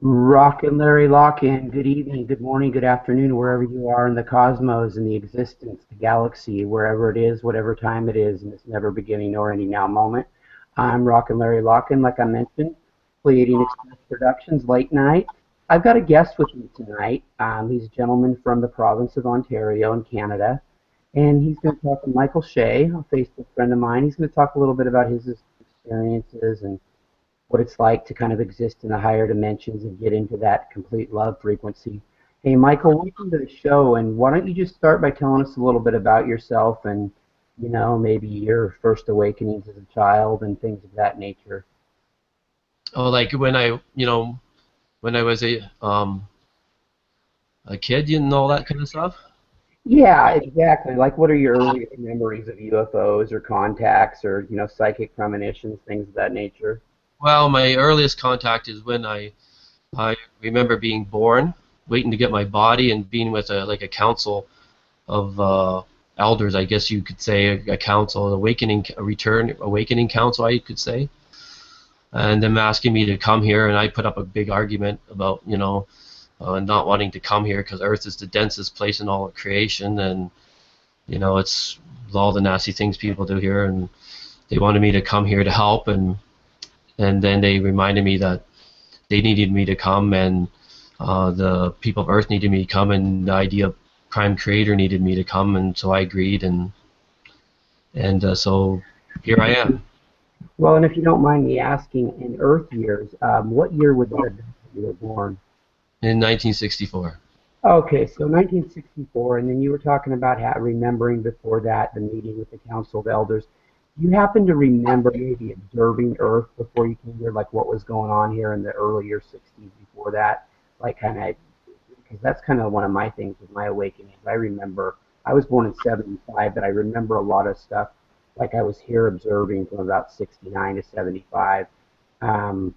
Rocken, Larry, Locken. Good evening, good morning, good afternoon, wherever you are in the cosmos, in the existence, the galaxy, wherever it is, whatever time it is, in this never beginning nor ending now moment. I'm Rocken, Larry, Locken, like I mentioned, Pleiadian Express Productions, late night. I've got a guest with me tonight. He's a gentleman from the province of Ontario in Canada, and he's going to talk to Michael Shea, a Facebook friend of mine. He's going to talk a little bit about his experiences and what it's like to kind of exist in the higher dimensions and get into that complete love frequency. Hey, Michael, welcome to the show. And why don't you just start by telling us a little bit about yourself and, maybe your first awakenings as a child and things of that nature. Oh, like when I was a kid, all that kind of stuff. Yeah, exactly. Like, what are your earliest memories of UFOs or contacts or, psychic premonitions, things of that nature? Well, my earliest contact is when I remember being born, waiting to get my body, and being with a council of elders, I guess you could say, a council, an awakening, a return awakening council, I could say, and them asking me to come here, and I put up a big argument about not wanting to come here because Earth is the densest place in all of creation, and it's all the nasty things people do here, and they wanted me to come here to help, and then they reminded me that they needed me to come, and the people of Earth needed me to come, and the idea of Prime Creator needed me to come, and so I agreed, and so here I am. Well, and if you don't mind me asking, in Earth years, what year would that have been that you were born? In 1964. Okay, so 1964, and then you were talking about remembering before that the meeting with the Council of Elders. Do you happen to remember maybe observing Earth before you came here, like what was going on here in the earlier 60s before that? Like, kind of, because that's kind of one of my things with my awakenings. I remember I was born in 75, but I remember a lot of stuff like I was here observing from about 69 to 75, um,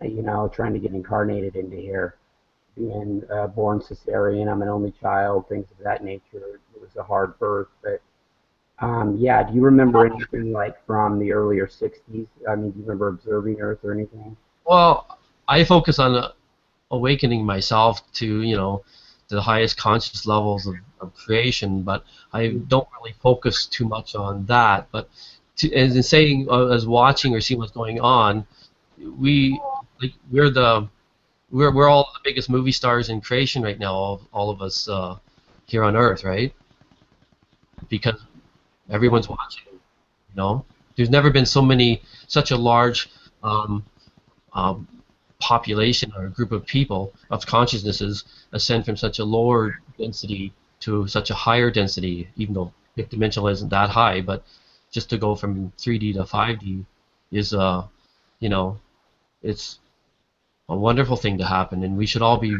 trying to get incarnated into here being born cesarean. I'm an only child, things of that nature. It was a hard birth, but yeah. Do you remember anything like from the earlier '60s? I mean, do you remember observing Earth or anything? Well, I focus on awakening myself to the highest conscious levels of creation, but I don't really focus too much on that. But as in saying, as watching or seeing what's going on, we like we're all the biggest movie stars in creation right now, all of us here on Earth, right? Because everyone's watching. There's never been such a large um, um, population or a group of people of consciousnesses ascend from such a lower density to such a higher density, even though fifth dimensional isn't that high, but just to go from 3D to 5D is you know, it's a wonderful thing to happen, and we should all be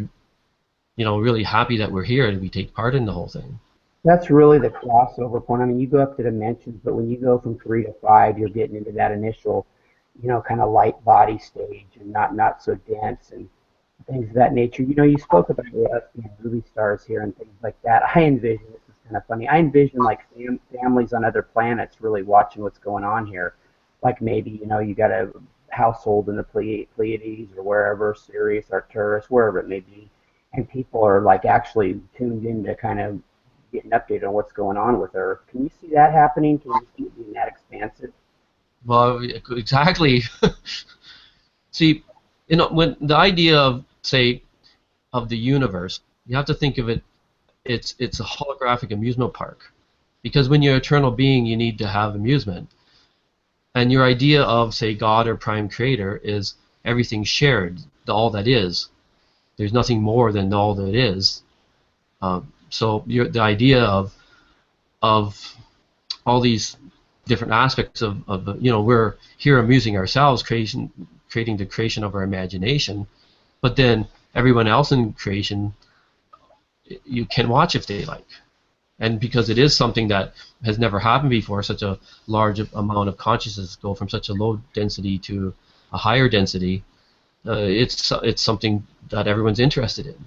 really happy that we're here and we take part in the whole thing. That's really the crossover point. I mean, you go up to dimensions, but when you go from 3 to 5, you're getting into that initial, kind of light body stage and not so dense and things of that nature. You spoke about us being movie stars here and things like that. I envision, this is kind of funny, I envision like families on other planets really watching what's going on here. Like maybe, you got a household in the Pleiades or wherever, Sirius, Arcturus, wherever it may be, and people are like actually tuned in to kind of get an update on what's going on with Earth. Can you see that happening? Can you see it being that expansive? Well, exactly. See, when the idea of, say, of the universe, you have to think of it. It's a holographic amusement park, because when you're an eternal being, you need to have amusement. And your idea of, say, God or Prime Creator is everything shared, all that is. There's nothing more than all that is. So the idea of all these different aspects of we're here amusing ourselves, creating the creation of our imagination, but then everyone else in creation you can watch if they like. And because it is something that has never happened before, such a large amount of consciousness go from such a low density to a higher density, it's something that everyone's interested in.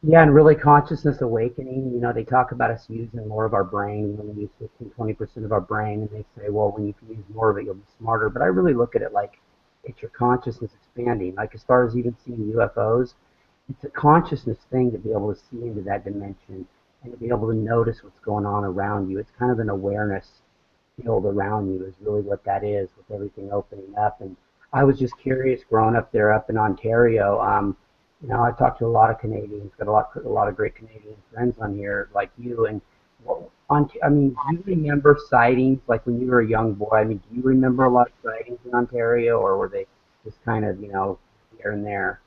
Yeah, and really consciousness awakening, they talk about us using more of our brain. We use 15, 20% of our brain, and they say, well, when you can use more of it, you'll be smarter. But I really look at it like it's your consciousness expanding. Like as far as even seeing UFOs, it's a consciousness thing to be able to see into that dimension and to be able to notice what's going on around you. It's kind of an awareness field around you is really what that is with everything opening up. And I was just curious growing up there up in Ontario. I talked to a lot of Canadians, got a lot of great Canadian friends on here like you. And do you remember sightings like when you were a young boy? I mean, do you remember a lot of sightings in Ontario, or were they just kind of here and there?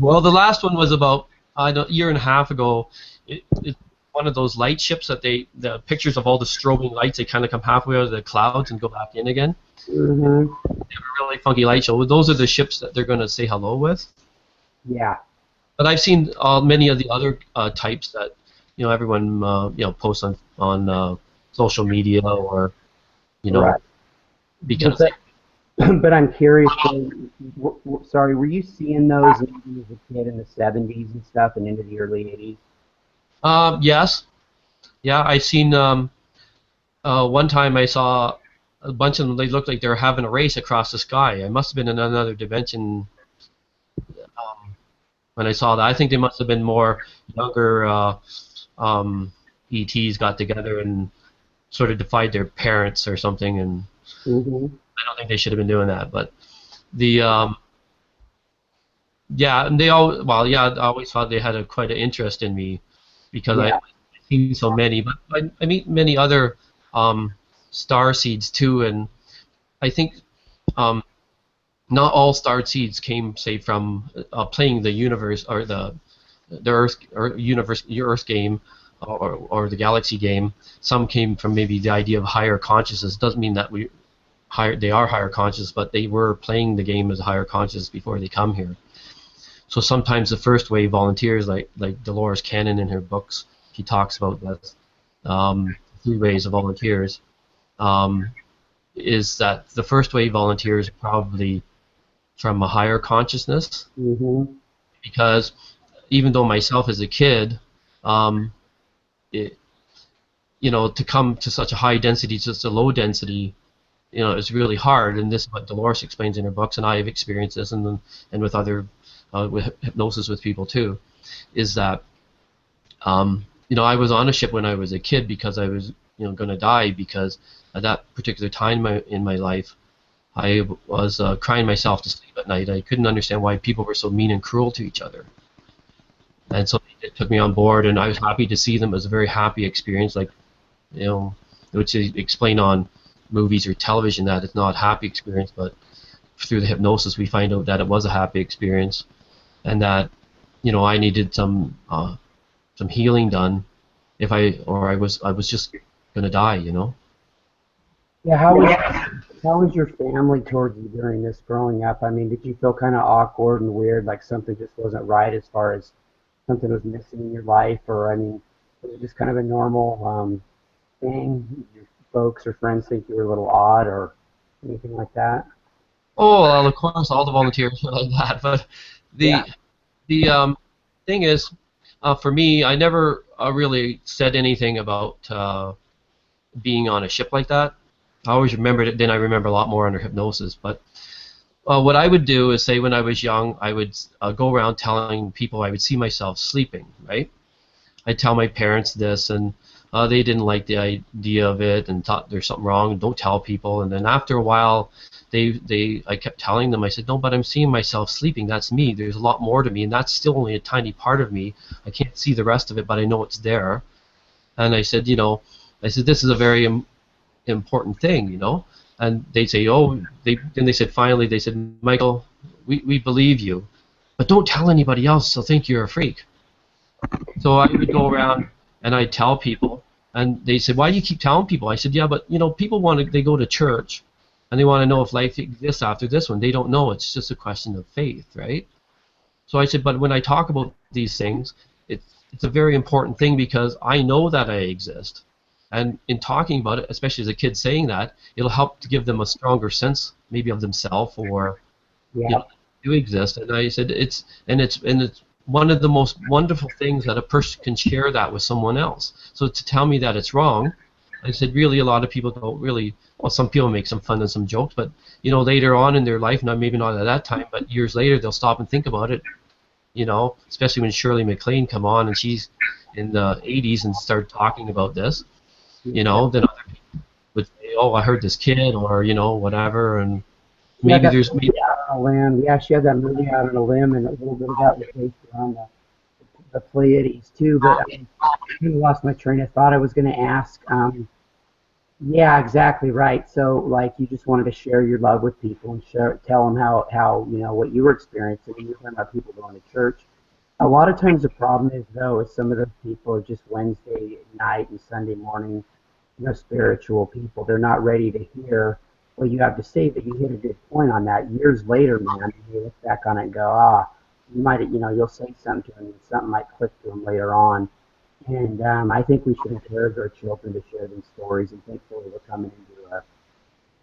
Well, the last one was about a year and a half ago. It's one of those light ships that the pictures of all the strobing lights, they kind of come halfway out of the clouds and go back in again. Mm-hmm. They have a really funky light show. Those are the ships that they're going to say hello with. Yeah. But I've seen many of the other types that everyone posts on social media or Right. because But I'm curious, sorry, were you seeing those maybe as a kid in the 70s and stuff and into the early 80s? yes, yeah, I've seen. One time I saw a bunch of them. They looked like they were having a race across the sky. I must have been in another dimension when I saw that. I think they must have been more younger ETs got together and sort of defied their parents or something, and Mm-hmm. I don't think they should have been doing that. But the yeah, and they all well, yeah, I always thought they had quite an interest in me because I've Yeah. seen so many. But I meet many other star seeds too, and I think um, not all star seeds came, say, from playing the universe or the Earth or your Earth game or the galaxy game. Some came from maybe the idea of higher consciousness. Doesn't mean that they are higher conscious, but they were playing the game as higher conscious before they come here. So sometimes the first wave volunteers, like Dolores Cannon in her books, she talks about this 3 waves of volunteers. Um, is that the first wave volunteers probably from a higher consciousness? Mm-hmm. Because even though myself as a kid, um, it, to come to such a high density to such a low density, it's really hard. And this is what Dolores explains in her books, and I have experienced this, and with other with hypnosis with people too, is that I was on a ship when I was a kid because I was going to die because at that particular time in my life I was crying myself to sleep at night. I couldn't understand why people were so mean and cruel to each other. And so they took me on board, and I was happy to see them. It was a very happy experience, like, which they explain on movies or television that it's not a happy experience, but through the hypnosis we find out that it was a happy experience, and that, I needed some healing done I was just gonna die. Yeah, how was your family towards you during this growing up? I mean, did you feel kind of awkward and weird, like something just wasn't right as far as something was missing in your life, or I mean, was it just kind of a normal thing? Did your folks or friends think you were a little odd or anything like that? Oh, well, of course, all the volunteers were like that. But the Yeah. the thing is, for me, I never really said anything about being on a ship like that. I always remembered it. Then I remember a lot more under hypnosis. But what I would do is say when I was young, I would go around telling people I would see myself sleeping. Right? I'd tell my parents this, and they didn't like the idea of it and thought there's something wrong. Don't tell people. And then after a while, I kept telling them. I said, no, but I'm seeing myself sleeping. That's me. There's a lot more to me, and that's still only a tiny part of me. I can't see the rest of it, but I know it's there. And I said, this is a very important thing. And they'd say, oh, then they said, finally, they said, Michael, we believe you, but don't tell anybody else. They'll think you're a freak. So I would go around and I'd tell people, and they said, why do you keep telling people? I said, yeah, but people they go to church, and they want to know if life exists after this one. They don't know. It's just a question of faith, right? So I said, but when I talk about these things, it's a very important thing because I know that I exist. And in talking about it, especially as a kid saying that, it'll help to give them a stronger sense maybe of themselves or Yeah. do exist. And I said it's one of the most wonderful things that a person can share that with someone else. So to tell me that it's wrong, I said, really, a lot of people don't really. Well, some people make some fun and some jokes, but later on in their life, not maybe not at that time, but years later, they'll stop and think about it. Especially when Shirley MacLaine come on and she's in the 80s and start talking about this. Yeah. Then other people would say, "Oh, I heard this kid," or whatever, and She had maybe that there's movie maybe. out on a limb. Yeah, she had that movie out on a limb, and a little bit of that was based around the Pleiades too. But I kind of lost my train of thought. I was going to ask. Yeah, exactly right. So, like, you just wanted to share your love with people and tell them how what you were experiencing. And you're talking about people going to church. A lot of times, the problem is though, is some of those people are just Wednesday night and Sunday morning, spiritual people. They're not ready to hear what you have to say. But you hit a good point on that. Years later, man, you look back on it and go, you might, you'll say something to them, and something might click to them later on. And I think we should encourage our children to share these stories. And thankfully, we're coming into a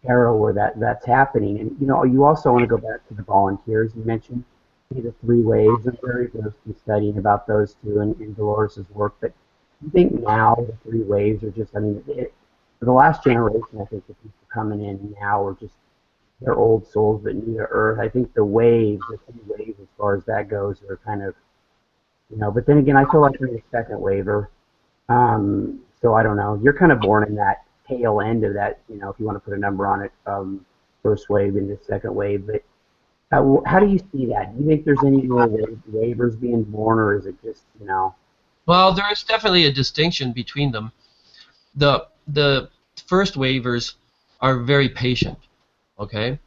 era where that's happening. And you also want to go back to the volunteers. You mentioned the three waves. I'm very versed in studying about those two in Dolores's work. But I think now the three waves are just. I mean, for the last generation, I think the people coming in now are just they're old souls that new to Earth. I think the waves, the three waves, as far as that goes, are kind of. But then again, I feel like we're the second waiver. So I don't know. You're kind of born in that tail end of that, if you want to put a number on it, first wave into second wave. But how do you see that? Do you think there's any more waivers being born, or is it just? Well, there is definitely a distinction between them. The first waivers are very patient. Okay,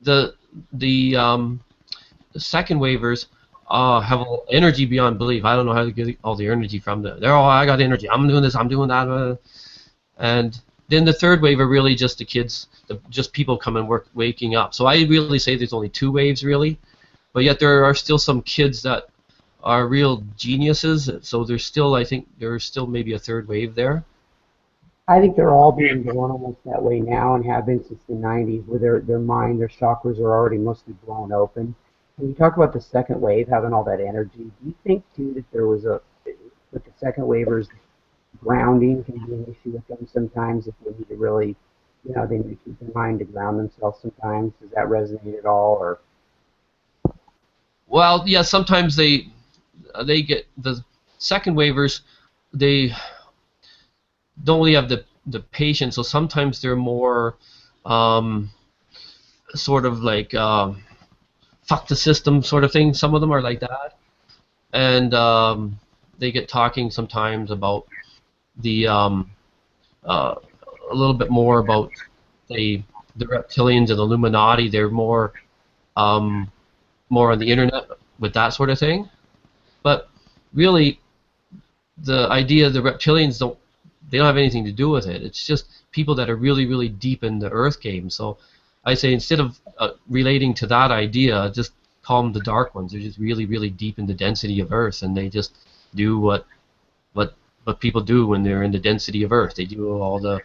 the the um, the second waivers have energy beyond belief. I don't know how to get all the energy from them. They're all, I got energy. I'm doing this. I'm doing that. And then the third wave are really just the kids, just people coming waking up. So I really say there's only two waves really, but yet there are still some kids that are real geniuses. So I think there's still maybe a third wave there. I think they're all being born almost that way now and have been since the 90s, where their mind, their chakras are already mostly blown open. When you talk about the second wave having all that energy, do you think too that there was with the second waivers, grounding can be an issue with them sometimes if they need to really, they need to keep in mind to ground themselves sometimes? Does that resonate at all? Or Well, yeah, sometimes they get the second waivers. They don't really have the patience, so sometimes they're more um, sort of like fuck the system sort of thing. Some of them are like that, and they get talking sometimes about the uh, a little bit more about the reptilians and Illuminati. They're um, more on the internet with that sort of thing. But really, the idea of the reptilians don't have anything to do with it. It's just people that are really really deep in the Earth game. So I say instead of relating to that idea, just call them the dark ones. They're just really really deep in the density of Earth, and they just do what what people do when they're in the density of Earth. They do all the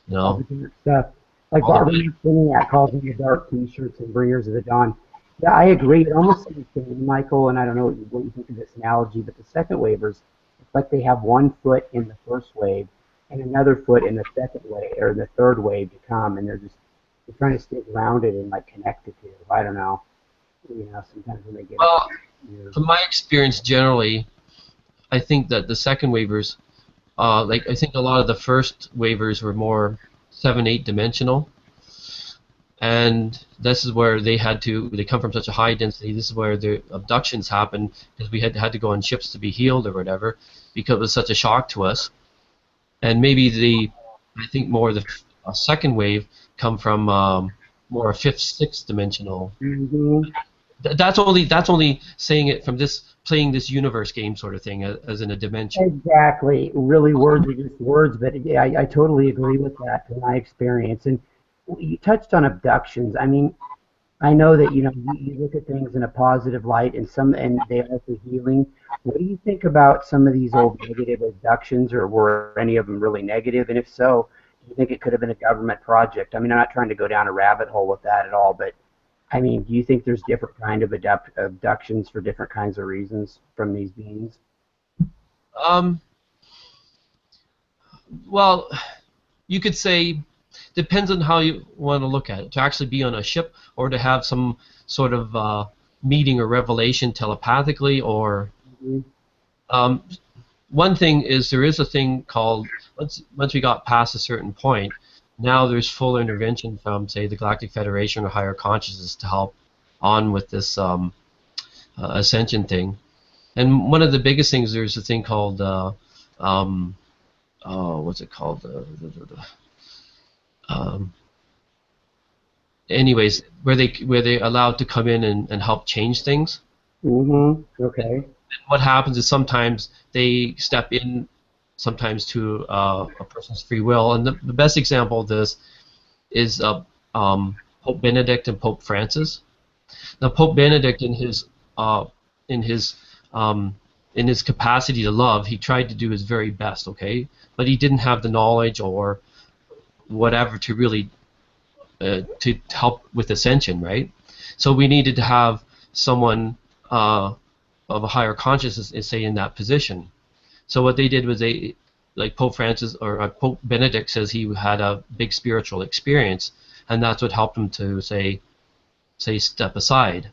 you all the know dark stuff. Like all the Barbara McKinney calls them the dark t-shirts and bringers of the dawn. Yeah, I agree. It almost seems to me, Michael, and I don't know what you think of this analogy, but the second wavers, it's like they have one foot in the first wave and another foot in the second wave or the third wave to come, and they're trying to stay grounded and like connected to. I don't know. Sometimes when they get up, well, from my experience generally, I think that the second waivers, like I think a lot of the first waivers were more 7-8 dimensional, and this is where they come from such a high density. This is where the abductions happen because we had to go on ships to be healed or whatever because it was such a shock to us. And maybe I think more the second wave come from more a fifth, sixth dimensional. hmm That's only saying it from this playing this universe game sort of thing as in a dimension. Exactly. Really, words are just words, but yeah, I totally agree with that from my experience. And you touched on abductions. I mean, I know that you look at things in a positive light, and they are for healing. What do you think about some of these old negative abductions, or were any of them really negative? And if so, do you think it could have been a government project? I mean, I'm not trying to go down a rabbit hole with that at all, but I mean, do you think there's different kind of abductions for different kinds of reasons from these beings? Um, well, you could say, depends on how you want to look at it. To actually be on a ship, or to have some sort of meeting or revelation telepathically, or Mhm. um, one thing is there is a thing called, once we got past a certain point, now there's full intervention from, say, the Galactic Federation or higher consciousness to help on with this ascension thing. And one of the biggest things, there's a thing called um, oh, what's it called? Um, anyways, where they allowed to come in and help change things. Mhm. Okay. What happens is sometimes they step in, sometimes to a person's free will. And the best example of this is Pope Benedict and Pope Francis. Now, Pope Benedict, uh, in his um, in his capacity to love, he tried to do his very best, okay, but he didn't have the knowledge or whatever to really to help with ascension, right? So we needed to have someone of a higher consciousness, say, in that position. So what they did was they, like Pope Francis or Pope Benedict says, he had a big spiritual experience, and that's what helped him to say step aside.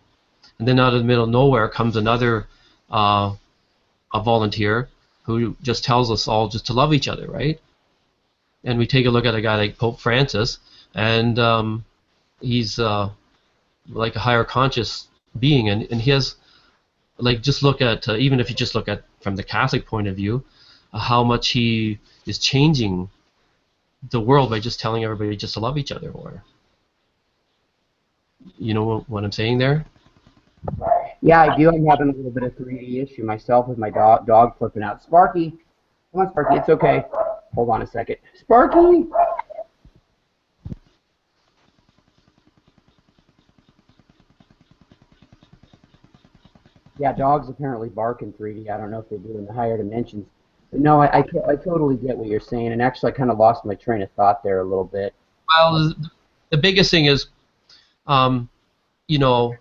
And then out of the middle of nowhere comes another a volunteer who just tells us all just to love each other, right? And we take a look at a guy like Pope Francis, and he's like a higher conscious being, and he has, like, just look at even if you just look at from the Catholic point of view, how much he is changing the world by just telling everybody just to love each other more. You know what I'm saying there? Yeah, I do. I'm having a little bit of 3D issue myself with my dog flipping out. Sparky, come on, Sparky. It's okay. Hold on a second. Sparky. Yeah, dogs apparently bark in 3D. I don't know if they do in the higher dimensions. But no, I totally get what you're saying. And actually, I kind of lost my train of thought there a little bit. Well, the biggest thing is, um, you know,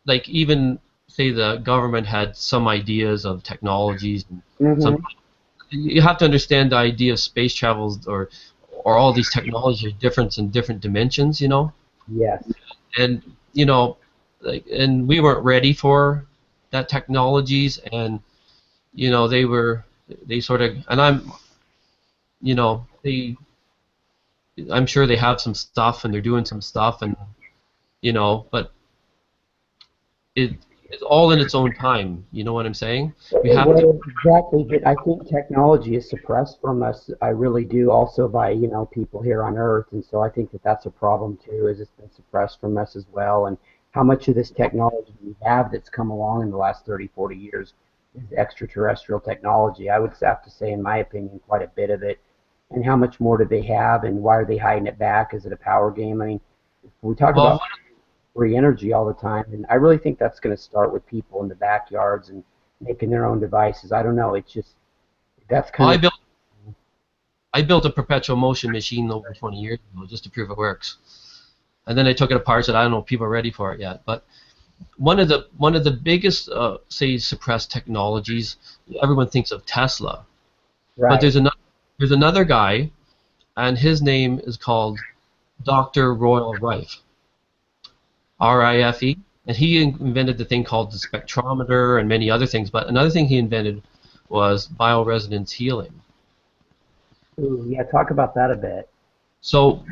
like, even say the government had some ideas of technologies, and some, Mm-hmm. you have to understand the idea of space travels, or all these technologies are different in different dimensions, you know. Yes. And you know, like, and we weren't ready for that technologies, and they sort of, and they, I'm sure they have some stuff and they're doing some stuff, and but it it's all in its own time. You know what I'm saying? We have to. Well, exactly, but I think technology is suppressed from us. I really do, also by people here on Earth, and so I think that that's a problem too. Is it's been suppressed from us as well, and how much of this technology we have that's come along in the last 30, 40 years is extraterrestrial technology. I would have to say, in my opinion, quite a bit of it. And how much more do they have, and why are they hiding it back? Is it a power game? I mean, we talk Well, about free energy all the time, and I really think that's going to start with people in the backyards and making their own devices. I don't know. It's just that's well, kind of I built a perpetual motion machine over 20 years ago just to prove it works, and then I took it apart. Said, I don't know if people are ready for it yet. But one of the biggest, say, suppressed technologies, everyone thinks of Tesla, but right. there's another guy, and his name is called Dr. Royal Rife, RIFE, and he invented the thing called the spectrometer and many other things. But another thing he invented was bioresonance healing. Ooh, yeah, talk about that a bit. So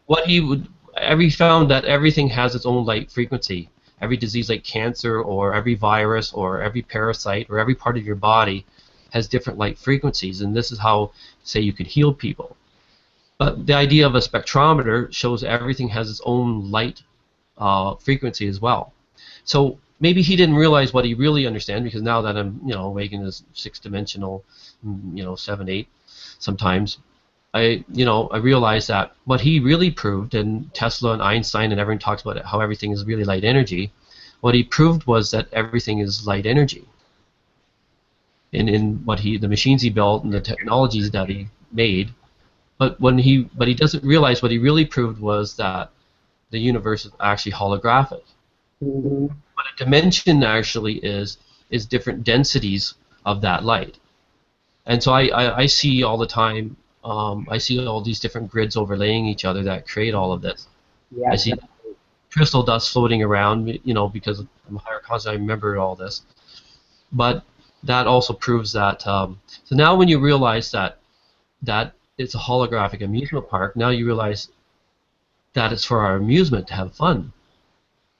what he would, every found that everything has its own light frequency. Every disease, like cancer, or every virus, or every parasite, or every part of your body has different light frequencies, and this is how, say, you could heal people. But the idea of a spectrometer shows everything has its own light frequency as well. So maybe he didn't realize what he really understands, because now that I'm, awake in this six-dimensional, 7, 8, sometimes I realized that what he really proved, and Tesla and Einstein and everyone talks about it, how everything is really light energy. What he proved was that everything is light energy. In the machines he built and the technologies that he made. But he doesn't realize what he really proved was that the universe is actually holographic. Hmm. What a dimension actually is different densities of that light. And so I see all the time, I see all these different grids overlaying each other that create all of this. Yeah, I see exactly. crystal dust floating around, because I'm a higher conscious, I remember all this. But that also proves that. So now, when you realize that it's a holographic amusement park, now you realize that it's for our amusement to have fun.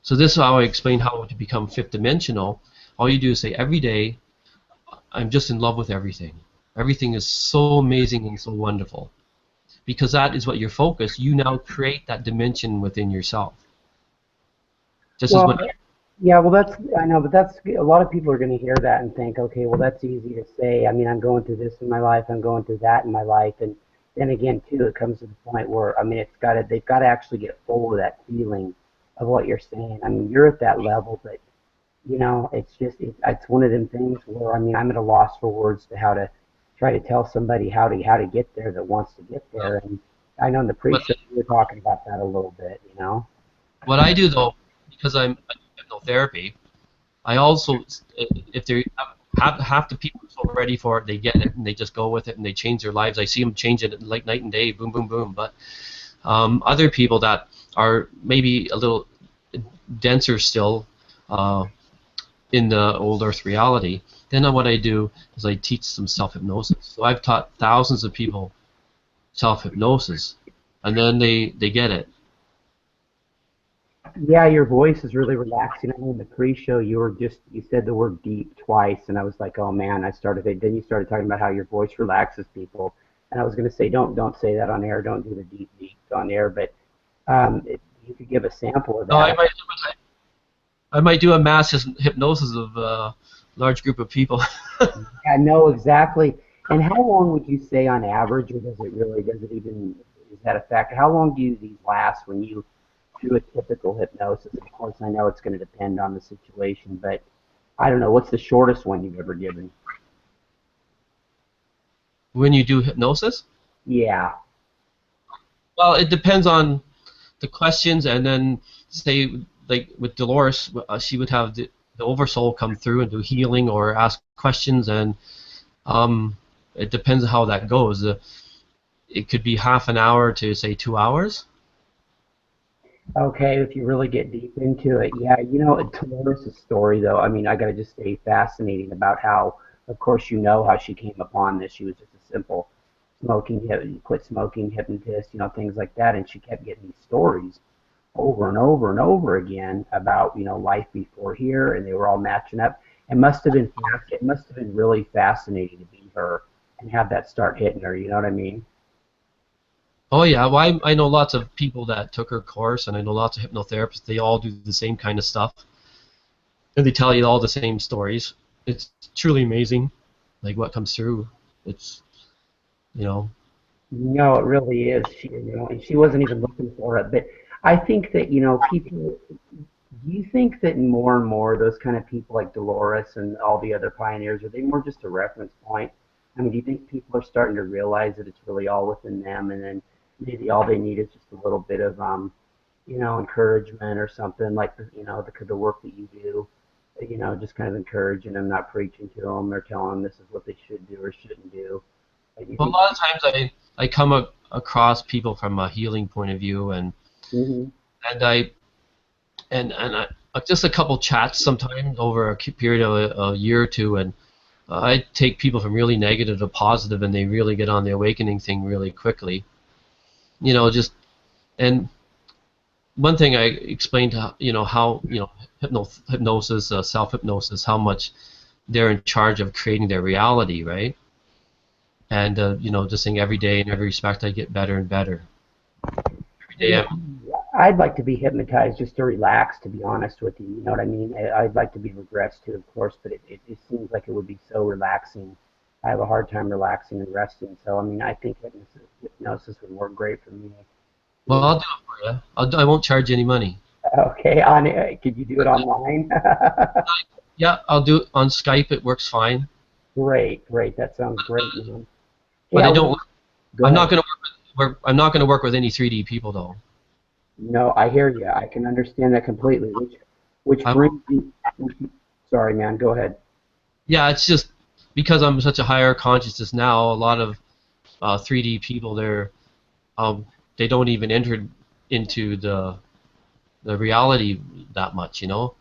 So this is how I explain how to become fifth dimensional. All you do is say every day, I'm just in love with everything. Everything is so amazing and so wonderful. Because that is what you're focused. You now create that dimension within yourself. Just as Well, when yeah, well, that's, I know, but that's, a lot of people are going to hear that and think, okay, well, that's easy to say. I mean, I'm going through this in my life, I'm going through that in my life, and then again, too, it comes to the point where, I mean, they've got to actually get full of that feeling of what you're saying. I mean, you're at that level, but it's just, it's one of them things where, I mean, I'm at a loss for words to how to try to tell somebody how to get there that wants to get there. And I know in the what, pre-show we were talking about that a little bit. what I do though, because I do hypnotherapy, I also, if they half the people are so ready for it, they get it and they just go with it and they change their lives. I see them change it like night and day, boom, boom, boom. But other people that are maybe a little denser still uh, in the old Earth reality, then what I do is I teach them self-hypnosis. So I've taught thousands of people self-hypnosis, and then they get it. Yeah, your voice is really relaxing. I know in the pre-show you said the word deep twice, and I was like, oh man, then you started talking about how your voice relaxes people, and I was going to say don't say that on air, don't do the deep deep on air, but if you could give a sample of No, that. I might do a mass hypnosis of a large group of people. I know exactly. And how long would you say on average, or does it even, is that a factor? How long do these last when you do a typical hypnosis? Of course, I know it's going to depend on the situation, but I don't know. What's the shortest one you've ever given? When you do hypnosis, Yeah. well, it depends on the questions, and then say like with Dolores, she would have the oversoul come through and do healing or ask questions, and um, it depends on how that goes. It could be half an hour to say 2 hours. Okay, if you really get deep into it, yeah, Dolores' story, though, I mean, I gotta just say, fascinating about how, of course, how she came upon this. She was just a simple quit smoking hypnotist, things like that, and she kept getting these stories over and over and over again about, life before here, and they were all matching up. It must have been really fascinating to be her and have that start hitting her. You know what I mean? Oh yeah, well I know lots of people that took her course, and I know lots of hypnotherapists. They all do the same kind of stuff, and they tell you all the same stories. It's truly amazing, like what comes through. It's you know. No, it really is. And she wasn't even looking for it. But I think that, people, do you think that more and more those kind of people like Dolores and all the other pioneers, are they more just a reference point? I mean, do you think people are starting to realize that it's really all within them, and then maybe all they need is just a little bit of, encouragement or something like, the work that you do, just kind of encouraging them, not preaching to them or telling them this is what they should do or shouldn't do. Like, do you Well, a think? lot of times I come across people from a healing point of view, Mhm. and I and I, just a couple chats sometimes over a period of a year or two, and I take people from really negative to positive, and they really get on the awakening thing really quickly. Just and one thing I explained, how hypnosis, self hypnosis, how much they're in charge of creating their reality, right? And just saying every day in every respect, I get better and better. Every day, Yeah, I'd like to be hypnotized just to relax, to be honest with you. You know what I mean? I'd like to be regressed too, of course, but it seems like it would be so relaxing. I have a hard time relaxing and resting. So, I mean, I think hypnosis would work great for me. well, You I'll do it for you. I won't charge you any money. Okay, could you do it online? Yeah, I'll do it on Skype. It works fine. Great, great. That sounds great, man. But Yeah, I well, don't. go I'm not ahead. going to I'm not going to work with any 3D people though. No, I hear you. I can understand that completely. Which I, brings me. Which, sorry, man. Go ahead. yeah, it's just because I'm such a higher consciousness now. A lot of 3D people, um, they don't even enter into the reality that much, you know.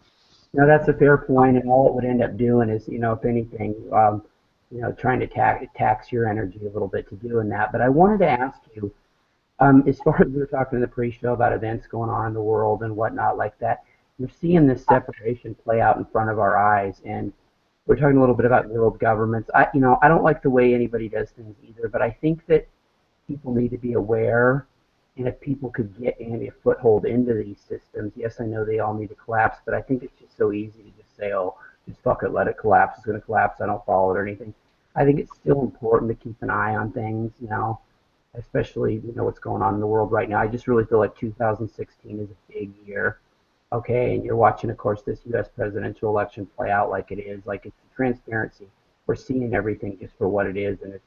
No, that's a fair point, and all it would end up doing is, if anything, trying to tax your energy a little bit to doing that. But I wanted to ask you, as far as we were talking in the pre-show about events going on in the world and whatnot like that, you're seeing this separation play out in front of our eyes, and we're talking a little bit about world governments. I don't like the way anybody does things either, but I think that people need to be aware, and if people could get any foothold into these systems, yes, I know they all need to collapse, but I think it's just so easy to just say, oh, just fuck it, let it collapse. It's going to collapse. I don't follow it or anything. I think it's still important to keep an eye on things, especially what's going on in the world right now. I just really feel like 2016 is a big year. Okay, and you're watching, of course, this U.S. presidential election play out like it is, like it's transparency. We're seeing everything just for what it is, and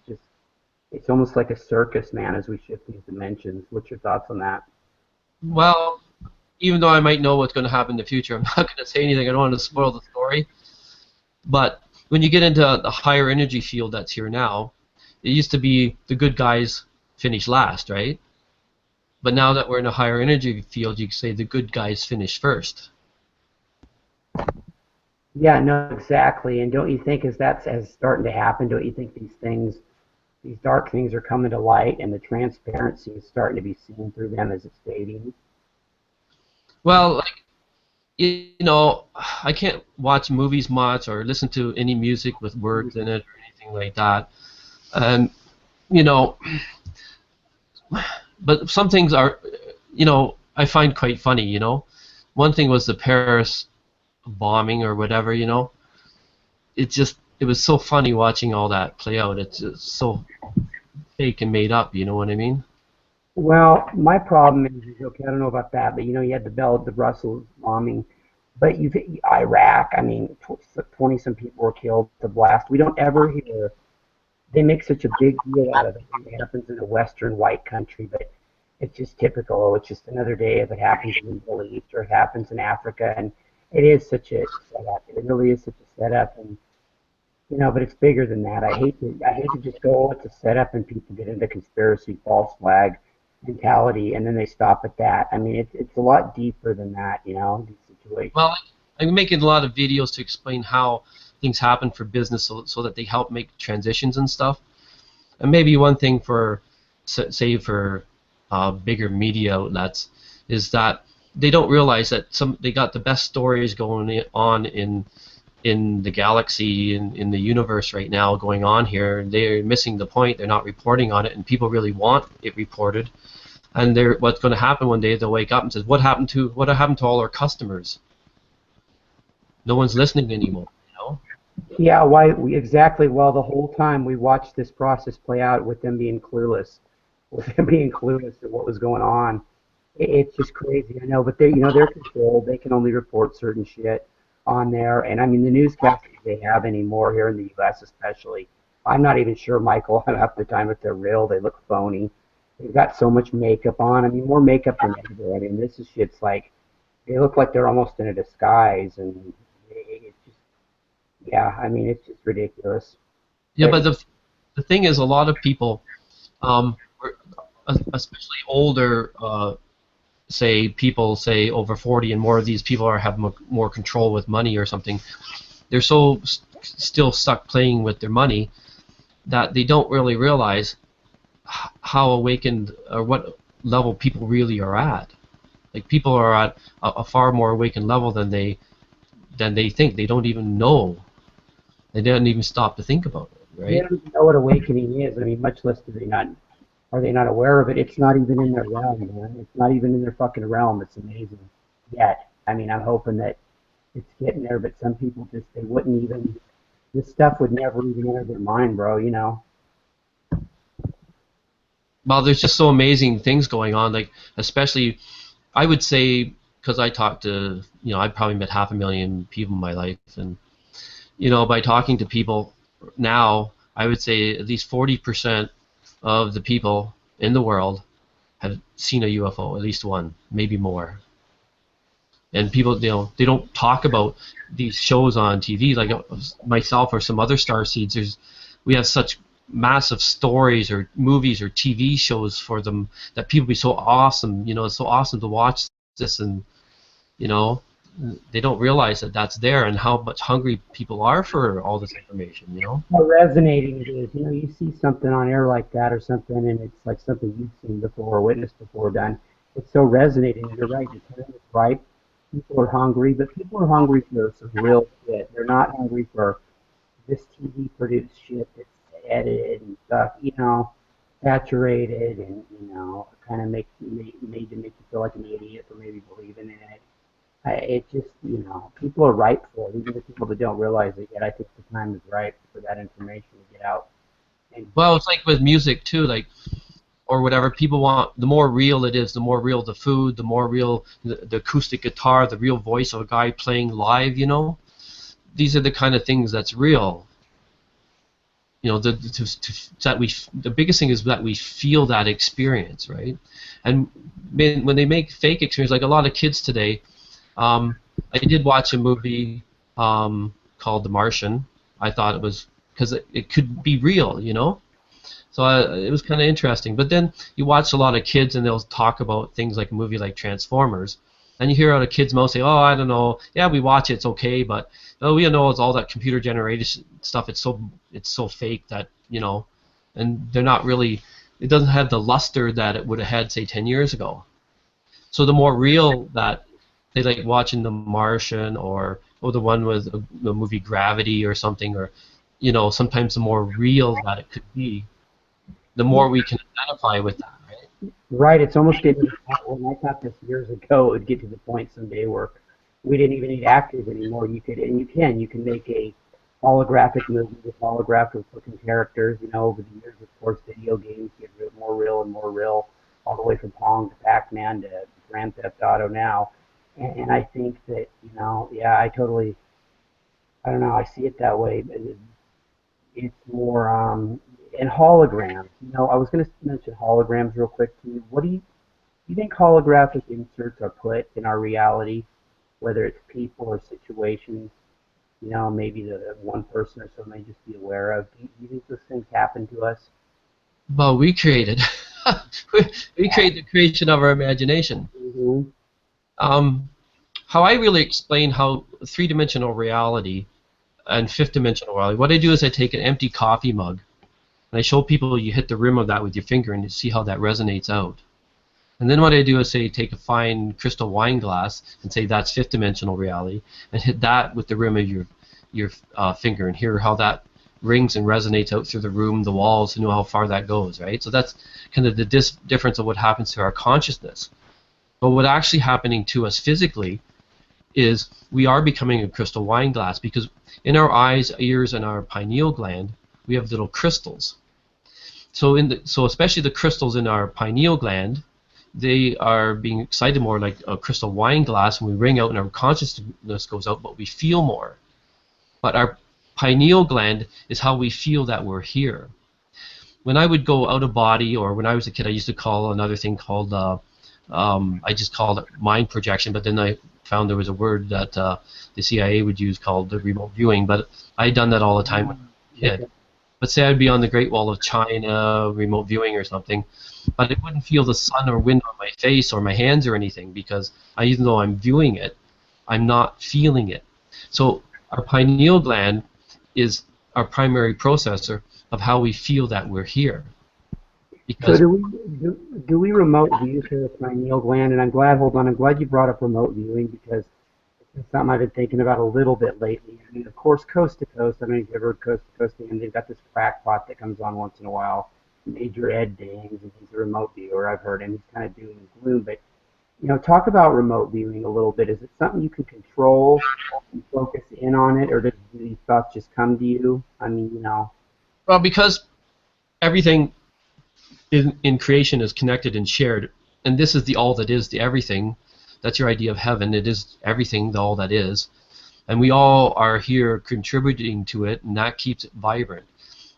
it's almost like a circus, man, as we shift these dimensions. What's your thoughts on that? Well, even though I might know what's going to happen in the future, I'm not going to say anything. I don't want to spoil the story. But when you get into the higher energy field that's here now, it used to be the good guys finish last, right? But now that we're in a higher energy field, you can say the good guys finish first. Yeah, no, exactly. And don't you think as that's as starting to happen, don't you think these dark things are coming to light, and the transparency is starting to be seen through them as it's fading? Well, like, I can't watch movies much or listen to any music with words in it or anything like that. And you know, but some things are, I find quite funny. One thing was the Paris bombing or whatever. It was so funny watching all that play out. It's just so fake and made up. You know what I mean? Well, my problem is okay. I don't know about that, but you had the Brussels bombing, but you've Iraq. I mean, 20 some people were killed. The blast. We don't ever hear. They make such a big deal out of it when it happens in a Western white country, but it's just typical. Oh, it's just another day if it happens in the Middle East or it happens in Africa, and it is such a setup. It really is such a setup, and but it's bigger than that. I hate to just go, oh, it's a setup, and people get into conspiracy, false flag mentality, and then they stop at that. I mean, it's a lot deeper than that, these situations. Well, I'm making a lot of videos to explain how things happen for business so that they help make transitions and stuff. And maybe one thing for, say, for bigger media outlets is that they don't realize that they got the best stories going on in the galaxy, in the universe right now going on here. They're missing the point. They're not reporting on it, and people really want it reported. And what's going to happen one day? They'll wake up and say, "What happened to all our customers? No one's listening anymore." Yeah, why exactly? Well, the whole time we watched this process play out with them being clueless, to what was going on. It's just crazy, I know, but they're controlled. They can only report certain shit on there, and I mean the newscasters they have anymore here in the U.S. especially. I'm not even sure, Michael, half the time if they're real. They look phony. They've got so much makeup on. I mean, more makeup than ever. I mean, this is shit's like they look like they're almost in a disguise, and it's just yeah. I mean, it's just ridiculous. Yeah, but the thing is, a lot of people, um, especially older, say people, say over 40, and more of these people have more control with money or something. They're so still stuck playing with their money that they don't really realize how awakened or what level people really are at. Like people are at a far more awakened level than they think. They don't even know. They didn't even stop to think about it, They right? don't even know what awakening is. I mean, much less do they not are they not aware of it. It's not even in their realm, man. It's not even in their fucking realm. It's amazing. Yet, I mean, I'm hoping that it's getting there, but some people just they wouldn't even. This stuff would never even enter their mind, bro. Well, there's just so amazing things going on. Like especially, I would say because I talked to I've probably met 500,000 people in my life, and by talking to people now, I would say at least 40% of the people in the world have seen a UFO, at least one, maybe more. And people, they don't talk about these shows on TV like myself or some other star seeds. We have such massive stories or movies or TV shows for them that people be so awesome. It's so awesome to watch this, and you know, they don't realize that that's there and how much hungry people are for all this information. How resonating it is. You see something on air like that or something, and it's like something you've seen before or witnessed before done. It's so resonating. You're right. The time is right. People are hungry, but people are hungry for some real shit. They're not hungry for this TV produced shit that's edited and stuff, saturated and, kind of made to make you feel like an idiot for maybe believing in it. It just, people are ripe for it, even the people that don't realize it yet. I think the time is right for that information to get out. And Well, it's like with music too, like or whatever people want. The more real it is, the more real the food, the more real the acoustic guitar, the real voice of a guy playing live. These are the kind of things that's real. The biggest thing is that we feel that experience, right? And when they make fake experience, like a lot of kids today, I did watch a movie called The Martian. I thought it was because it could be real. So it was kind of interesting. But then you watch a lot of kids and they'll talk about things like a movie like Transformers, and you hear out of kids' mouth say, "Oh, I don't know. Yeah, we watch it. It's okay, but we know it's all that computer generated stuff. It's so fake that and they're not really. It doesn't have the luster that it would have had, say, 10 years ago. So the more real that they like watching The Martian or the one with the movie Gravity or something, or sometimes the more real that it could be, the more we can identify with that, right? right, it's almost getting to the point when I thought this years ago, it would get to the point someday where we didn't even need actors anymore. You can make a holographic movie with holographic looking characters. Over the years, of course, video games get more real and more real, all the way from Pong to Pac-Man to Grand Theft Auto now. And I think that, yeah, I don't know, I see it that way. But it's more, and holograms. I was going to mention holograms real quick to you. What do you think holographic inserts are put in our reality, whether it's people or situations? Maybe the one person or so may just be aware of. Do you think those things happen to us? Well, we created, we create the creation of our imagination. Mm-hmm. Um, how I really explain how three-dimensional reality and fifth-dimensional reality. What I do is I take an empty coffee mug and I show people you hit the rim of that with your finger and you see how that resonates out. And then what I do is say take a fine crystal wine glass and say that's fifth-dimensional reality, and hit that with the rim of your finger and hear how that rings and resonates out through the room, the walls, and know how far that goes, right? So that's kind of the difference of what happens to our consciousness. But what actually happening to us physically is we are becoming a crystal wine glass, because in our eyes, ears, and our pineal gland, we have little crystals. So especially the crystals in our pineal gland, they are being excited more like a crystal wine glass, and we ring out and our consciousness goes out, but we feel more. But our pineal gland is how we feel that we're here. When I would go out of body, or when I was a kid, I used to call another thing called, I just called it mind projection, but then I found there was a word that the CIA would use called the remote viewing, but I had done that all the time when I was a kid. But say I'd be on the Great Wall of China, remote viewing or something, but it wouldn't feel the sun or wind on my face or my hands or anything, because even though I'm viewing it, I'm not feeling it. So our pineal gland is our primary processor of how we feel that we're here. So Because do we remote view through the pineal gland? And I'm glad you brought up remote viewing, because it's something I've been thinking about a little bit lately. I mean, of course, coast to coast. I don't know if you've ever heard coast to coast, and they've got this crackpot that comes on once in a while, Major Ed Dings, and he's a remote viewer. I've heard him. He's kind of doom and gloom, but talk about remote viewing a little bit. Is it something you can control and focus in on it, or do these thoughts just come to you? I mean. well, because everything in creation is connected and shared, and this is the all that is, the everything. That's your idea of heaven. It is everything, the all that is, and we all are here contributing to it, and that keeps it vibrant.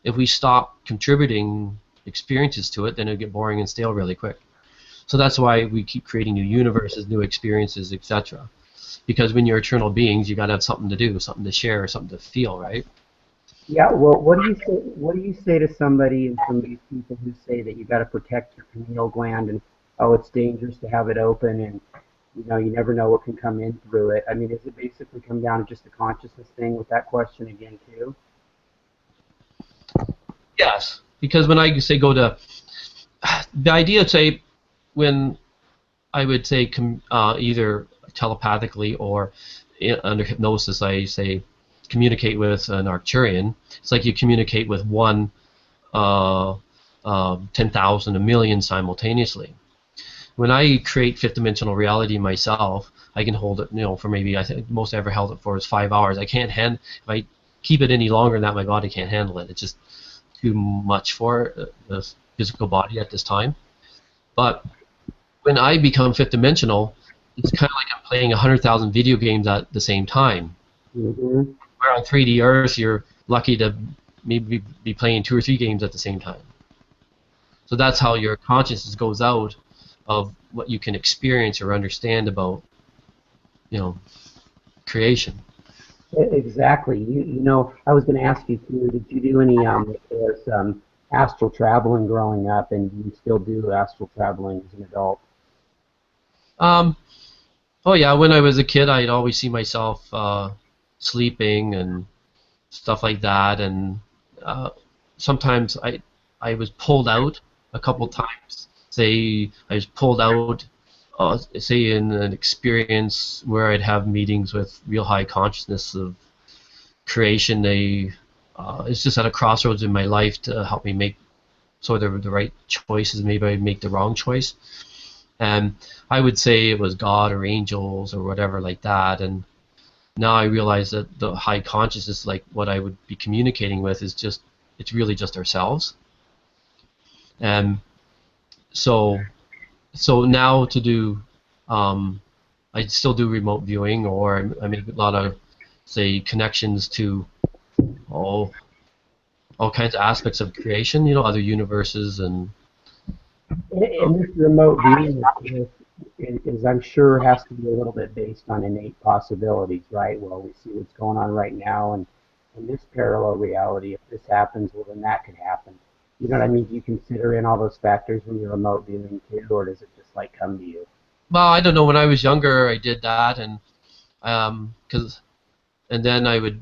If we stop contributing experiences to it, then it'll get boring and stale really quick. So that's why we keep creating new universes, new experiences, etc. Because when you're eternal beings, you got to have something to do, something to share, something to feel, right? Yeah, well, what do you say? What do you say to somebody and some of these people who say that you got to protect your pineal gland and oh, it's dangerous to have it open and you never know what can come in through it. I mean, does it basically come down to just a consciousness thing with that question again too? Yes, because when I say go to the idea, say when I would say either telepathically or under hypnosis, I say communicate with an Arcturian. It's like you communicate with one, 10,000, a million simultaneously. When I create fifth dimensional reality myself, I can hold it, for maybe I think most I ever held it for is 5 hours. I can't if I keep it any longer than that, my body can't handle it. It's just too much for the physical body at this time. But when I become fifth dimensional, it's kind of like I'm playing 100,000 video games at the same time. Hmm. Where on 3D Earth, you're lucky to maybe be playing 2 or 3 games at the same time. So that's how your consciousness goes out of what you can experience or understand about, you know, creation. Exactly. I was going to ask you too. Did you do any astral traveling growing up, and do you still do astral traveling as an adult? Um, oh yeah, when I was a kid, I'd always see myself sleeping and stuff like that, and uh, sometimes I was pulled out a couple times. Say I was pulled out, say in an experience where I'd have meetings with real high consciousness of creation. It's just at a crossroads in my life to help me make sort of the right choices. Maybe I make the wrong choice, and I would say it was God or angels or whatever like that. And now I realize that the high consciousness, like what I would be communicating with, is just it's really just ourselves. And so now to do, I still do remote viewing, or I make a lot of say connections to all all kinds of aspects of creation, other universes and And this remote viewing, of course, is I'm sure has to be a little bit based on innate possibilities, right? Well, we see what's going on right now, and in this parallel reality, if this happens, well, then that could happen. You know what I mean? Do you consider in all those factors when you're remote viewing too, or does it just like come to you? well, I don't know. When I was younger, I did that, and because and then I would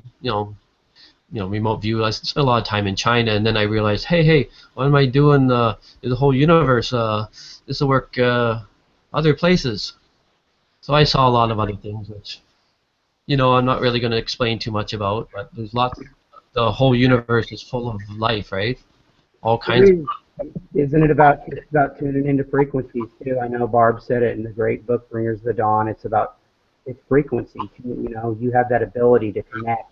remote view. I spent a lot of time in China, and then I realized, hey, what am I doing? The whole universe. This will work other places. So I saw a lot of other things, which I'm not really going to explain too much about. But there's lots. The whole universe is full of life, right? All It kinds. is. Isn't it about it's about tuning into frequencies too? I know Barb said it in the great book Bringers of the Dawn. It's frequency. You have that ability to connect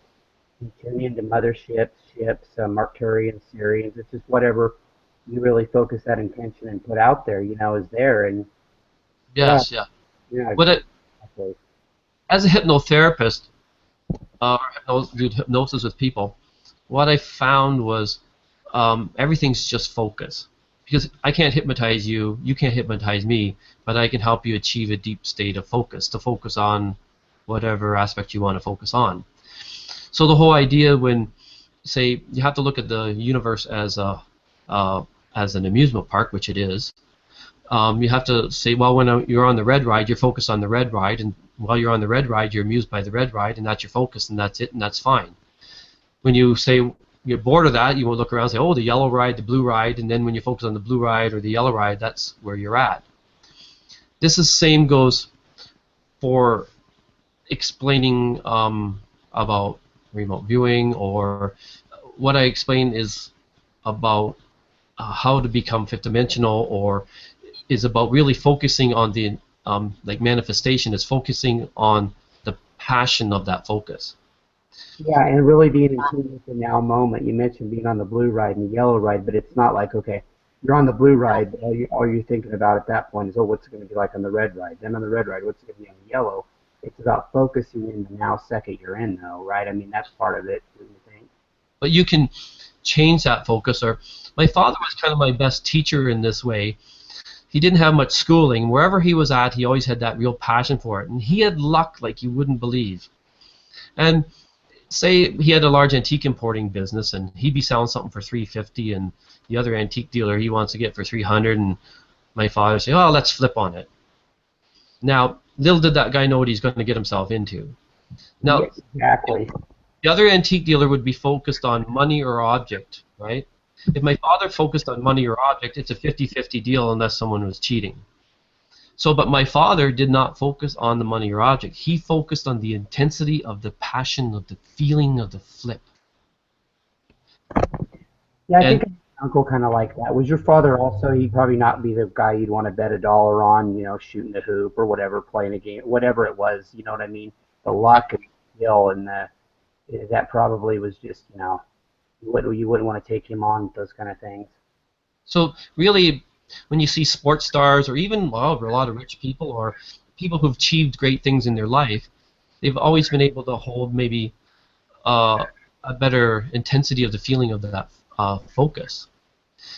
and tune into motherships, ships, Arcturians, Syrians. It's just whatever you really focus that intention and put out there, is there. And yeah, Yes, yeah. yeah, But exactly. as a hypnotherapist, do hypnosis with people, what I found was everything's just focus. Because I can't hypnotize you, you can't hypnotize me, but I can help you achieve a deep state of focus, to focus on whatever aspect you want to focus on. So the whole idea when, say, you have to look at the universe uh, as an amusement park, which it is. You have to say, well, when you're on the red ride, you're focused on the red ride, and while you're on the red ride, you're amused by the red ride, and that's your focus, and that's it, and that's fine. When you say you're bored of that, you will look around and say, oh, the yellow ride, the blue ride, and then when you focus on the blue ride or the yellow ride, that's where you're at. This is same goes for explaining about remote viewing, or what I explain is about how to become fifth dimensional, or is about really focusing on the like manifestation is focusing on the passion of that focus. Yeah, and really being in tune with the now moment. You mentioned being on the blue ride and the yellow ride, but it's not like, okay, you're on the blue ride, but all you're thinking about at that point is, oh, what's it going to be like on the red ride? Then on the red ride, what's it going to be on the yellow? It's about focusing in the now second you're in, though, right? I mean, that's part of it, don't you think? But you can change that focus. Or my father was kind of my best teacher in this way. He didn't have much schooling. Wherever he was at, he always had that real passion for it, and he had luck like you wouldn't believe. And say he had a large antique importing business, and he'd be selling something for 350, and the other antique dealer he wants to get for 300, and my father say, "Oh, let's flip on it." Now, little did that guy know what he's going to get himself into. Yeah, Now, exactly. the other antique dealer would be focused on money or object, right? If my father focused on money or object, it's a 50-50 deal unless someone was cheating. So, but my father did not focus on the money or object. He focused on the intensity of the passion, of the feeling of the flip. Yeah, I And think my uncle kind of like that. Was your father also? He'd probably not be the guy you'd want to bet $1 on, shooting the hoop or whatever, playing a game, whatever it was. You know what I mean? The luck and skill and that probably was just, you wouldn't want to take him on those kind of things. so, really, when you see sports stars, or even well, a lot of rich people, or people who've achieved great things in their life, they've always been able to hold maybe uh, a better intensity of the feeling of that focus.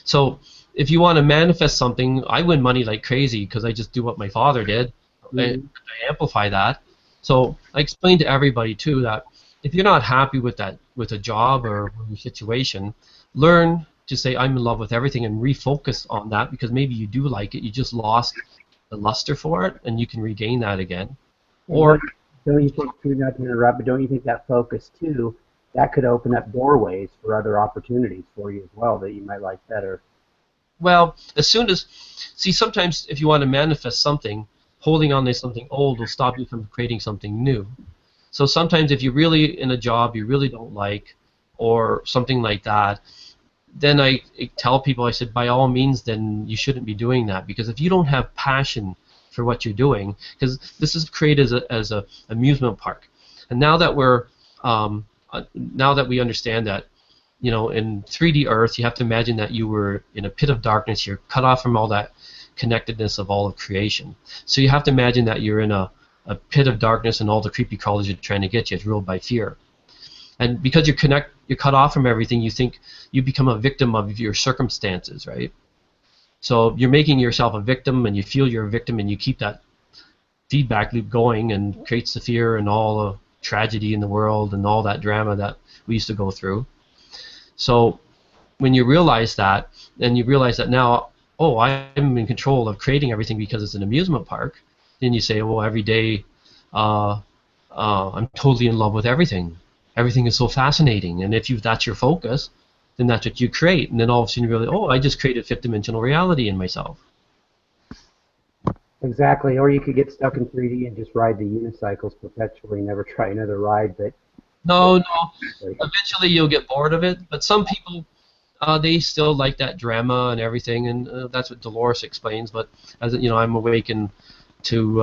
So if you want to manifest something, I win money like crazy because I just do what my father did. Hmm. I amplify that. So I explain to everybody too that if you're not happy with that, with a job or your situation, learn to say I'm in love with everything and refocus on that, because maybe you do like it. You just lost the luster for it, and you can regain that again. And Or don't you think, too, not to interrupt, but don't you think that focus too, that could open up doorways for other opportunities for you as well that you might like better? well, as soon as, see, sometimes if you want to manifest something, holding on to something old will stop you from creating something new. So sometimes if you're really in a job you really don't like, or something like that, then I tell people, I said, by all means, then you shouldn't be doing that, because if you don't have passion for what you're doing, because this is created as a amusement park, and now that we understand that, in 3D Earth, you have to imagine that you were in a pit of darkness. You're cut off from all that connectedness of all of creation. So you have to imagine that you're in a pit of darkness, and all the creepy crawlers are trying to get you. It's ruled by fear. And because you're cut off from everything, you think you become a victim of your circumstances, right? So you're making yourself a victim, and you feel you're a victim, and you keep that feedback loop going, and creates the fear and all the tragedy in the world and all that drama that we used to go through. So when you realize that, and you realize that now, oh, I'm in control of creating everything because it's an amusement park, then you say, well, every day uh, I'm totally in love with everything. Everything is so fascinating, and if that's your focus, then that's what you create. And then all of a sudden you realize, oh, I just created fifth dimensional reality in myself. Exactly. Or you could get stuck in 3D and just ride the unicycles perpetually, never try another ride. But No, no. exactly. Eventually you'll get bored of it, but some people, they still like that drama and everything, and that's what Dolores explains. But as you know, I'm awakened to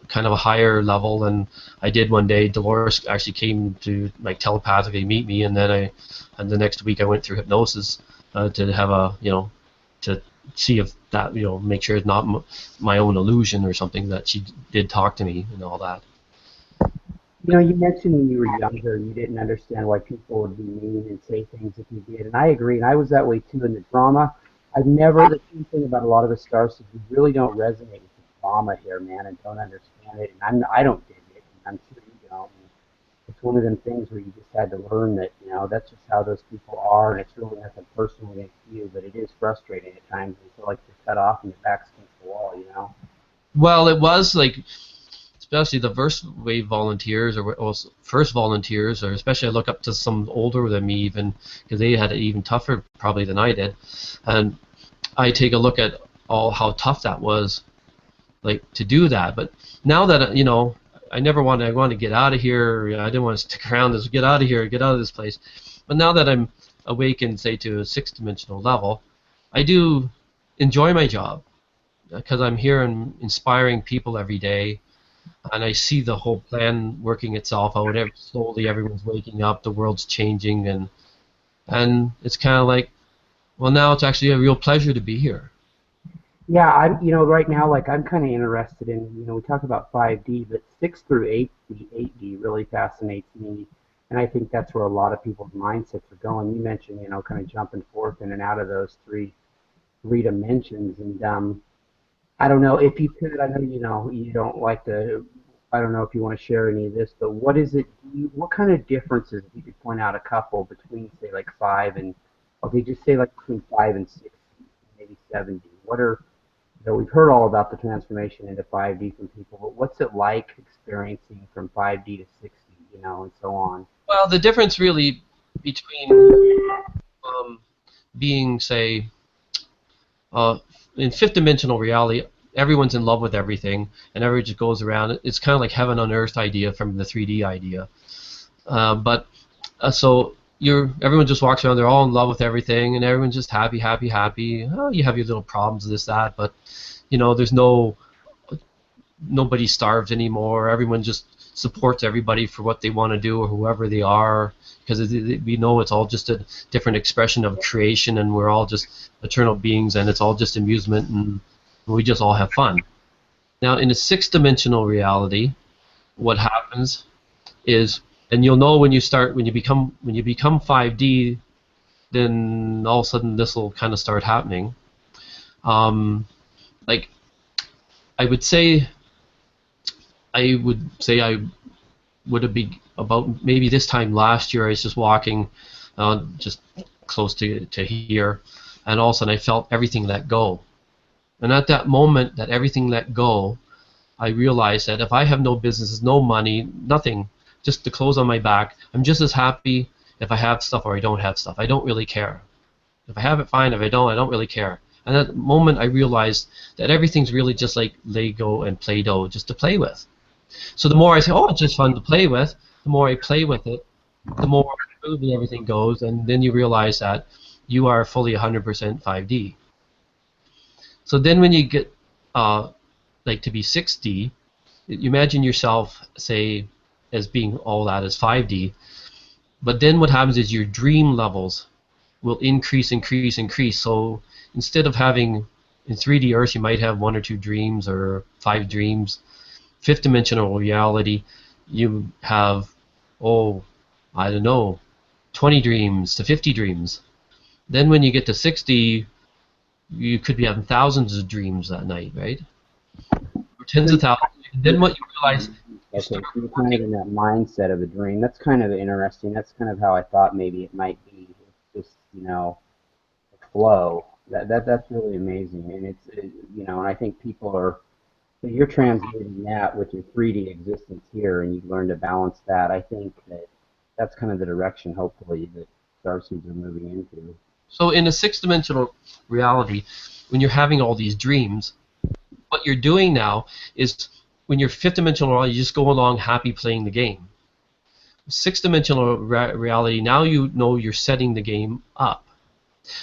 kind of a higher level than I did one day. Dolores actually came to like telepathically meet me, and the next week I went through hypnosis to have to see if that, make sure it's not my own illusion or something, that she did talk to me and all that. You mentioned when you were younger, you didn't understand why people would be mean and say things if you did, and I agree. And I was that way too in the drama. I've never. The same thing about a lot of the stars is we really don't resonate with the drama here, man, and don't understand it. And I don't dig it, and I'm sure you don't. And it's one of them things where you just had to learn that that's just how those people are, and it's really nothing personal against you, but it is frustrating at times. You feel like you're cut off and your back's against the wall. Well, it was like, especially the first wave volunteers, or first volunteers, or especially I look up to some older than me even, because they had it even tougher probably than I did, and I take a look at all how tough that was, like to do that. But now that I want to get out of here. I didn't want to stick around. Just get out of here, get out of this place. But now that I'm awakened, say to a sixth dimensional level, I do enjoy my job because I'm here and inspiring people every day, and I see the whole plan working itself out. Slowly, everyone's waking up. The world's changing, and it's kind of like, well, now it's actually a real pleasure to be here. Yeah, right now, like I'm kind of interested in, we talk about 5D, but 6 through 8D really fascinates me, and I think that's where a lot of people's mindsets are going. You mentioned, kind of jumping forth in and out of those three dimensions, and I don't know if you could. I know you don't like to. I don't know if you want to share any of this, but what is it? What kind of differences, if you could point out a couple between, say, like 5 and, okay, just say like between 5 and 6, maybe 7D. What are, we've heard all about the transformation into 5D from people, but what's it like experiencing from 5D to 6D, and so on? Well, the difference really between um, being, say, uh, in fifth dimensional reality, everyone's in love with everything, and everyone just goes around. It's kind of like heaven on earth idea from the 3D idea. But so everyone just walks around. They're all in love with everything, and everyone's just happy, happy, happy. Oh, you have your little problems, this, that, but there's nobody starves anymore. Everyone just supports everybody for what they want to do or whoever they are, because we know it's all just a different expression of creation, and we're all just eternal beings, and it's all just amusement, and we just all have fun. Now, in a six-dimensional reality, what happens is, and you'll know when you become 5D, then all of a sudden this will kind of start happening. Like I would say I would have been about maybe this time last year. I was just walking, just close to here, and all of a sudden I felt everything let go. And at that moment, that everything let go, I realized that if I have no business, no money, nothing, just the clothes on my back, I'm just as happy if I have stuff or I don't have stuff. I don't really care. If I have it, fine. If I don't really care. And at the moment, I realized that everything's really just like Lego and Play-Doh, just to play with. So the more I say, oh, it's just fun to play with, the more I play with it, the more smoothly everything goes, and then you realize that you are fully 100% 5D. So then when you get like to be 6D, you imagine yourself, say, as being all that as 5D, but then what happens is your dream levels will increase, increase, increase. So instead of having in 3D Earth, you might have 1 or 2 dreams or 5 dreams. Fifth dimensional reality, you have, oh, I don't know, 20 dreams to 50 dreams. Then when you get to 6D, you could be having thousands of dreams that night, right? Or tens of thousands. And then what you realize, you Okay, start so you're kind of working. in that mindset of a dream. That's kind of interesting. That's kind of how I thought maybe it might be. It's just, flow. That's really amazing, and and I think people are. So you're transmuting that with your 3D existence here, and you've learned to balance that. I think that's kind of the direction, hopefully, that starseeds are moving into. So in a six-dimensional reality, when you're having all these dreams, what you're doing now is when you're fifth dimensional reality, you just go along happy playing the game. Six-dimensional reality, now you know you're setting the game up.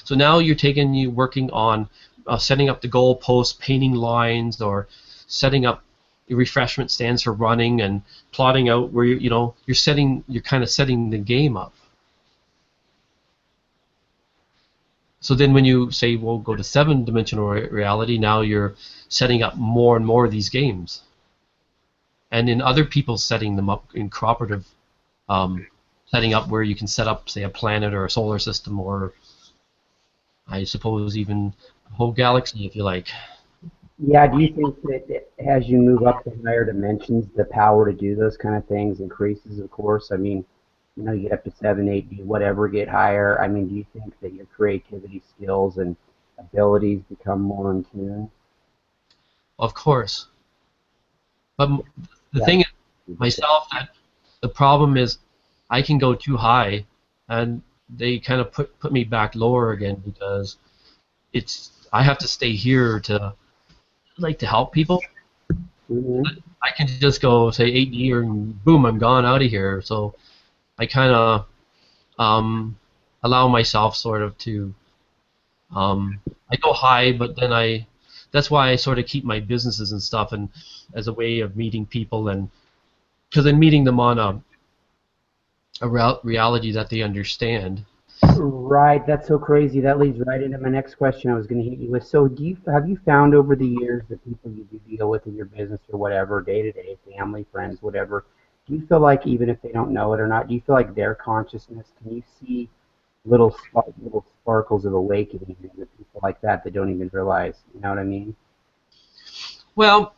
So now you're working on setting up the goalposts, painting lines, or setting up refreshment stands for running, and plotting out where you're kind of setting the game up. So then when you say, well, go to seven-dimensional reality, now you're setting up more and more of these games. And in other people setting them up in cooperative, um, setting up where you can set up, say, a planet or a solar system, or I suppose even a whole galaxy if you like. Yeah, do you think that as you move up to higher dimensions, the power to do those kind of things increases, of course? I mean, you get up to 7, 8, D, whatever, get higher. I mean, do you think that your creativity skills and abilities become more in tune? Of course. But the Yeah. thing is, myself, that the problem is I can go too high, and they kind of put me back lower again, because I have to stay here to to help people. Hmm. I can just go say 8 year and boom, I'm gone out of here. So I kind of um, allow myself sort of to I go high, but then that's why I sort of keep my businesses and stuff, and as a way of meeting people, and because I'm meeting them on a reality that they understand. Right, that's so crazy. That leads right into my next question I was going to hit you with. So, have you found over the years the people you do deal with in your business or whatever, day to day, family, friends, whatever, do you feel like even if they don't know it or not, do you feel like their consciousness, can you see little sparkles of awakening in the people like that don't even realize? You know what I mean? Well,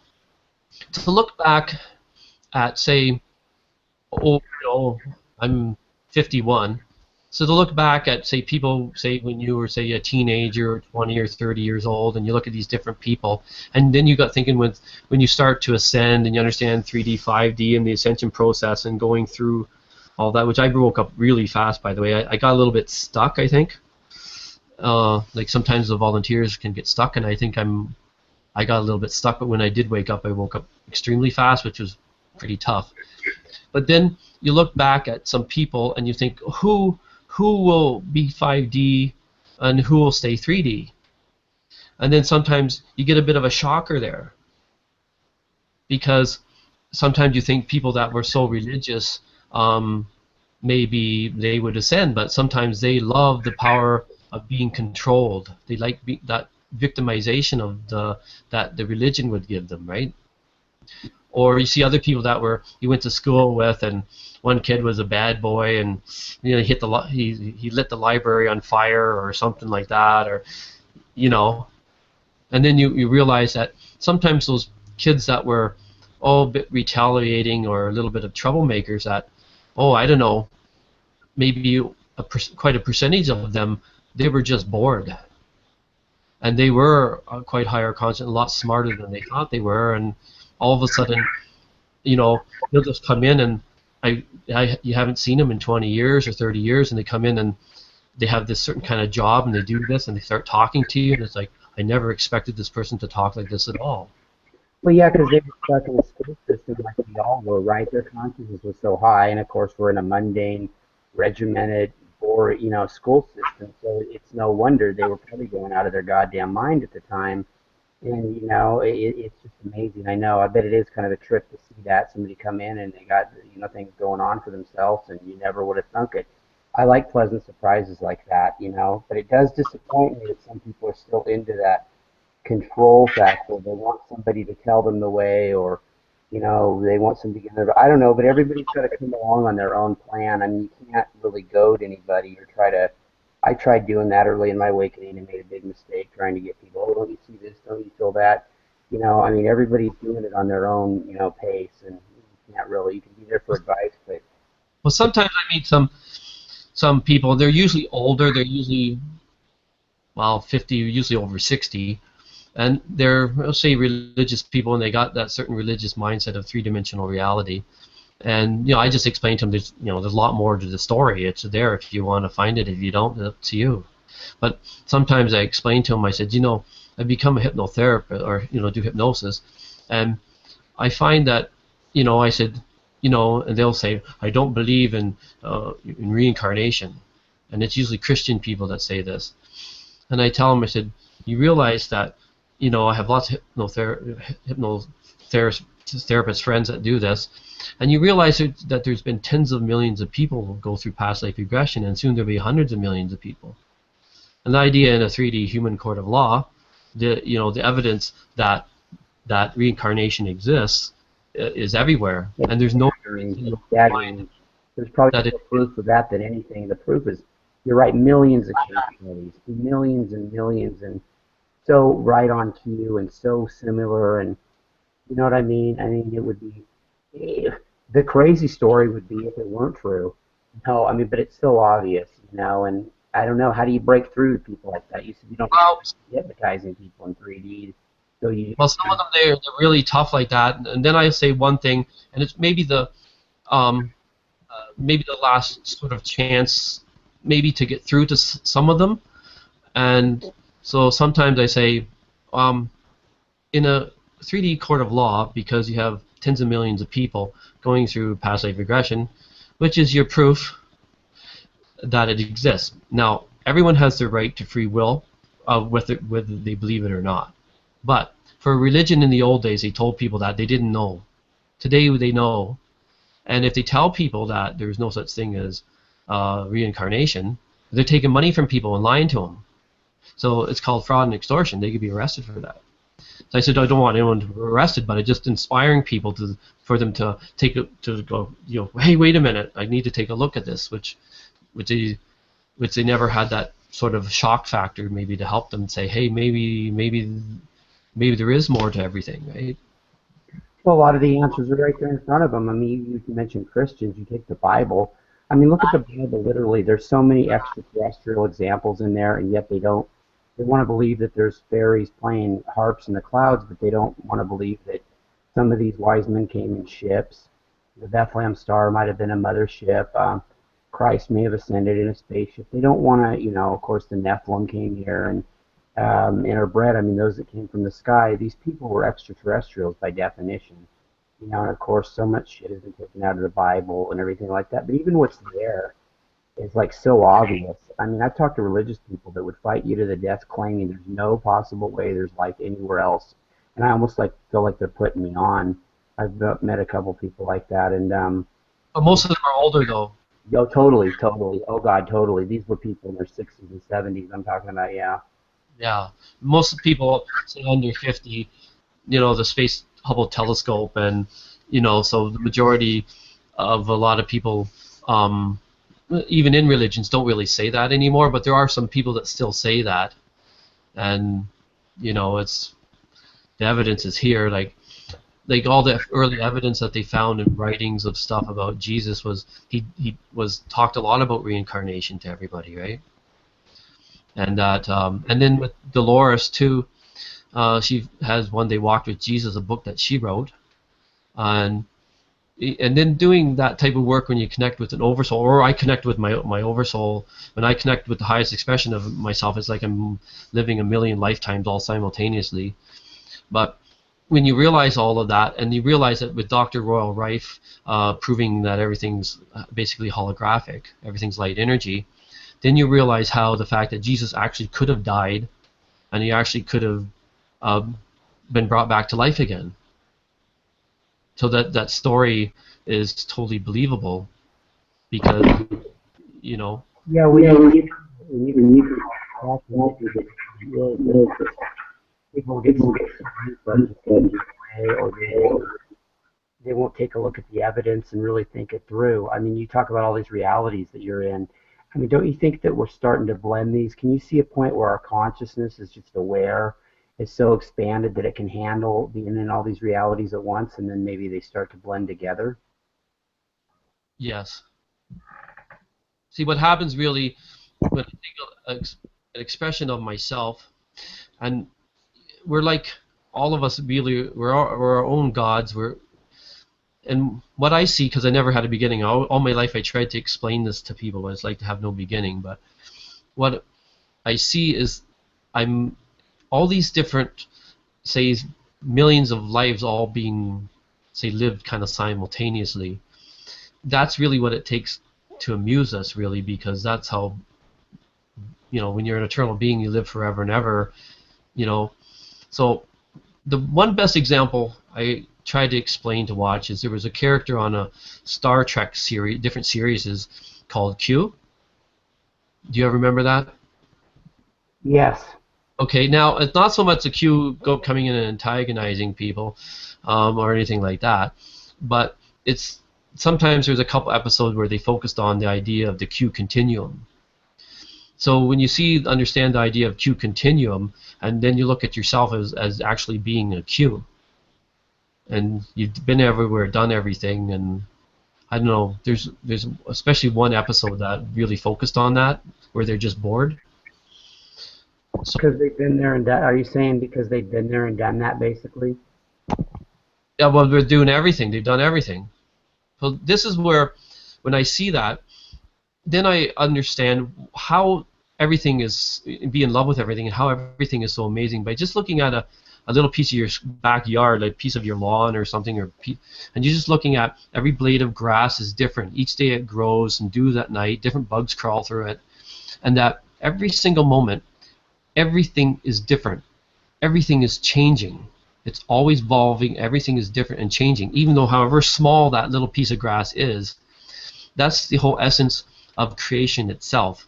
to look back at say, oh, I'm 51. So to look back at, say, people, say, when you were, say, a teenager or 20 or 30 years old, and you look at these different people, and then you got thinking when you start to ascend and you understand 3D, 5D, and the ascension process and going through all that, which I broke up really fast, by the way. I got a little bit stuck, I think. Like sometimes the volunteers can get stuck, and I think I got a little bit stuck, but when I did wake up, I woke up extremely fast, which was pretty tough. But then you look back at some people and you think, who will be 5D and who will stay 3D? And then sometimes you get a bit of a shocker there, because sometimes you think people that were so religious, maybe they would ascend, but sometimes they love the power of being controlled. They like that victimization of that the religion would give them, right? Or you see other people that you went to school with, and one kid was a bad boy, and he lit the library on fire or something like that, or you know, and then you realize that sometimes those kids that were a bit retaliating or a little bit of troublemakers, that I don't know, maybe quite a percentage of them, they were just bored, and they were quite higher conscious, a lot smarter than they thought they were, and all of a sudden, they'll just come in, and you haven't seen them in 20 years or 30 years, and they come in and they have this certain kind of job, and they do this, and they start talking to you, and it's like, I never expected this person to talk like this at all. Well, yeah, because they were stuck in a school system like we all were, right? Their consciousness was so high, and of course we're in a mundane, regimented, school system. So it's no wonder they were probably going out of their goddamn mind at the time. And it's just amazing. I know. I bet it is kind of a trip to see that somebody come in and they got things going on for themselves, and you never would have thunk it. I like pleasant surprises like that, but it does disappoint me that some people are still into that control factor. They want somebody to tell them the way, or they want somebody to get there. I don't know, but everybody's got to come along on their own plan. I mean, you can't really goad anybody or try to. I tried doing that early in my awakening and made a big mistake trying to get people. Oh, don't you see this? Don't you feel that? I mean, everybody's doing it on their own, pace, and you can't really. You can be there for advice, but Well, sometimes I meet some people. They're usually older. They're usually 50, usually over 60, and they're, let's say, religious people, and they got that certain religious mindset of three-dimensional reality. And I just explained to them, there's a lot more to the story. It's there if you want to find it. If you don't, it's up to you. But sometimes I explained to them, I said, I've become a hypnotherapist, or do hypnosis, and I find that, I said, and they'll say, I don't believe in reincarnation, and it's usually Christian people that say this. And I tell them, I said, you realize that, I have lots of hypnotherapist friends that do this, and you realize that there's been tens of millions of people who go through past life regression, and soon there'll be hundreds of millions of people. And the idea in a 3D human court of law, the evidence that reincarnation exists is everywhere, and there's no there's probably more proof of that than anything. The proof is, you're right, millions of case studies, millions and millions, and so right on cue and so similar, and you know what I mean? I mean, it would be, the crazy story would be if it weren't true. No, I mean, but it's so obvious, and I don't know, how do you break through to people like that? You said you don't hypnotizing people in 3D. So some of them, they're really tough like that, and then I say one thing, and it's maybe the last sort of chance, maybe, to get through to some of them. And so sometimes I say, in a 3D court of law, because you have tens of millions of people going through past life regression, which is your proof that it exists. Now, everyone has their right to free will, whether they believe it or not. But for religion in the old days, they told people that they didn't know. Today they know. And if they tell people that there's no such thing as reincarnation, they're taking money from people and lying to them. So it's called fraud and extortion. They could be arrested for that. So I said, I don't want anyone to be arrested, but it's just inspiring people for them to go, hey, wait a minute, I need to take a look at this, which they never had that sort of shock factor, maybe, to help them say, hey, maybe there is more to everything, right? Well, a lot of the answers are right there in front of them. I mean, you mentioned Christians. You take the Bible. I mean, look at the Bible literally. There's so many extraterrestrial examples in there, and yet they don't. They want to believe that there's fairies playing harps in the clouds, but they don't want to believe that some of these wise men came in ships. The Bethlehem Star might have been a mothership. Christ may have ascended in a spaceship. They don't want to, of course, the Nephilim came here and are bred. I mean, those that came from the sky. These people were extraterrestrials by definition. And of course, so much shit has been taken out of the Bible and everything like that. But even what's there is like so obvious. I mean, I've talked to religious people that would fight you to the death, claiming there's no possible way there's life anywhere else, and I almost like feel like they're putting me on. I've met a couple people like that, and But most of them are older though. oh, totally, totally. Oh God, totally. These were people in their 60s and 70s. I'm talking about, yeah. Yeah, most people say under 50. The Space Hubble telescope, and so the majority of a lot of people, even in religions, don't really say that anymore. But there are some people that still say that, and it's the evidence is here. Like all the early evidence that they found in writings of stuff about Jesus was he was talked a lot about reincarnation to everybody, right? And that and then with Dolores too, she has One Day Walked with Jesus, a book that she wrote, and then doing that type of work when you connect with an oversoul, or I connect with my oversoul, when I connect with the highest expression of myself, it's like I'm living a million lifetimes all simultaneously. But when you realize all of that, and you realize that with Dr. Royal Rife proving that everything's basically holographic, everything's light energy, then you realize how the fact that Jesus actually could have died, and he actually could have been brought back to life again. So that story is totally believable because Yeah, when you talk about it, people get so or they won't take a look at the evidence and really think it through. I mean, you talk about all these realities that you're in. I mean, don't you think that we're starting to blend these? Can you see a point where our consciousness is just aware, is so expanded that it can handle being in all these realities at once, and then maybe they start to blend together? yes. See what happens really when I take an expression of myself, and we're like all of us really we're our own gods. And what I see, because I never had a beginning, all my life I tried to explain this to people what it's like to have no beginning, but what I see is I'm all these different, say, millions of lives all being, say, lived kind of simultaneously. That's really what it takes to amuse us, really, because that's how, when you're an eternal being, you live forever and ever, you know. So the one best example I tried to explain to watch is there was a character on a Star Trek series, different series, called Q. Do you ever remember that? Yes. Okay, now it's not so much the Q coming in and antagonizing people, or anything like that, but it's sometimes there's a couple episodes where they focused on the idea of the Q continuum. So when you understand the idea of Q continuum, and then you look at yourself as actually being a Q, and you've been everywhere, done everything, and I don't know, there's especially one episode that really focused on that, where they're just bored. So Because they've been there and done. Are you saying because they've been there and done that, basically? yeah, well, they're doing everything. They've done everything. So this is where, when I see that, then I understand how everything is, be in love with everything, and how everything is so amazing by just looking at a little piece of your backyard, like a piece of your lawn or something, and you're just looking at every blade of grass is different. Each day it grows and dews at night, different bugs crawl through it, and that every single moment, everything is different. Everything is changing. It's always evolving. Everything is different and changing, even though however small that little piece of grass is. That's the whole essence of creation itself,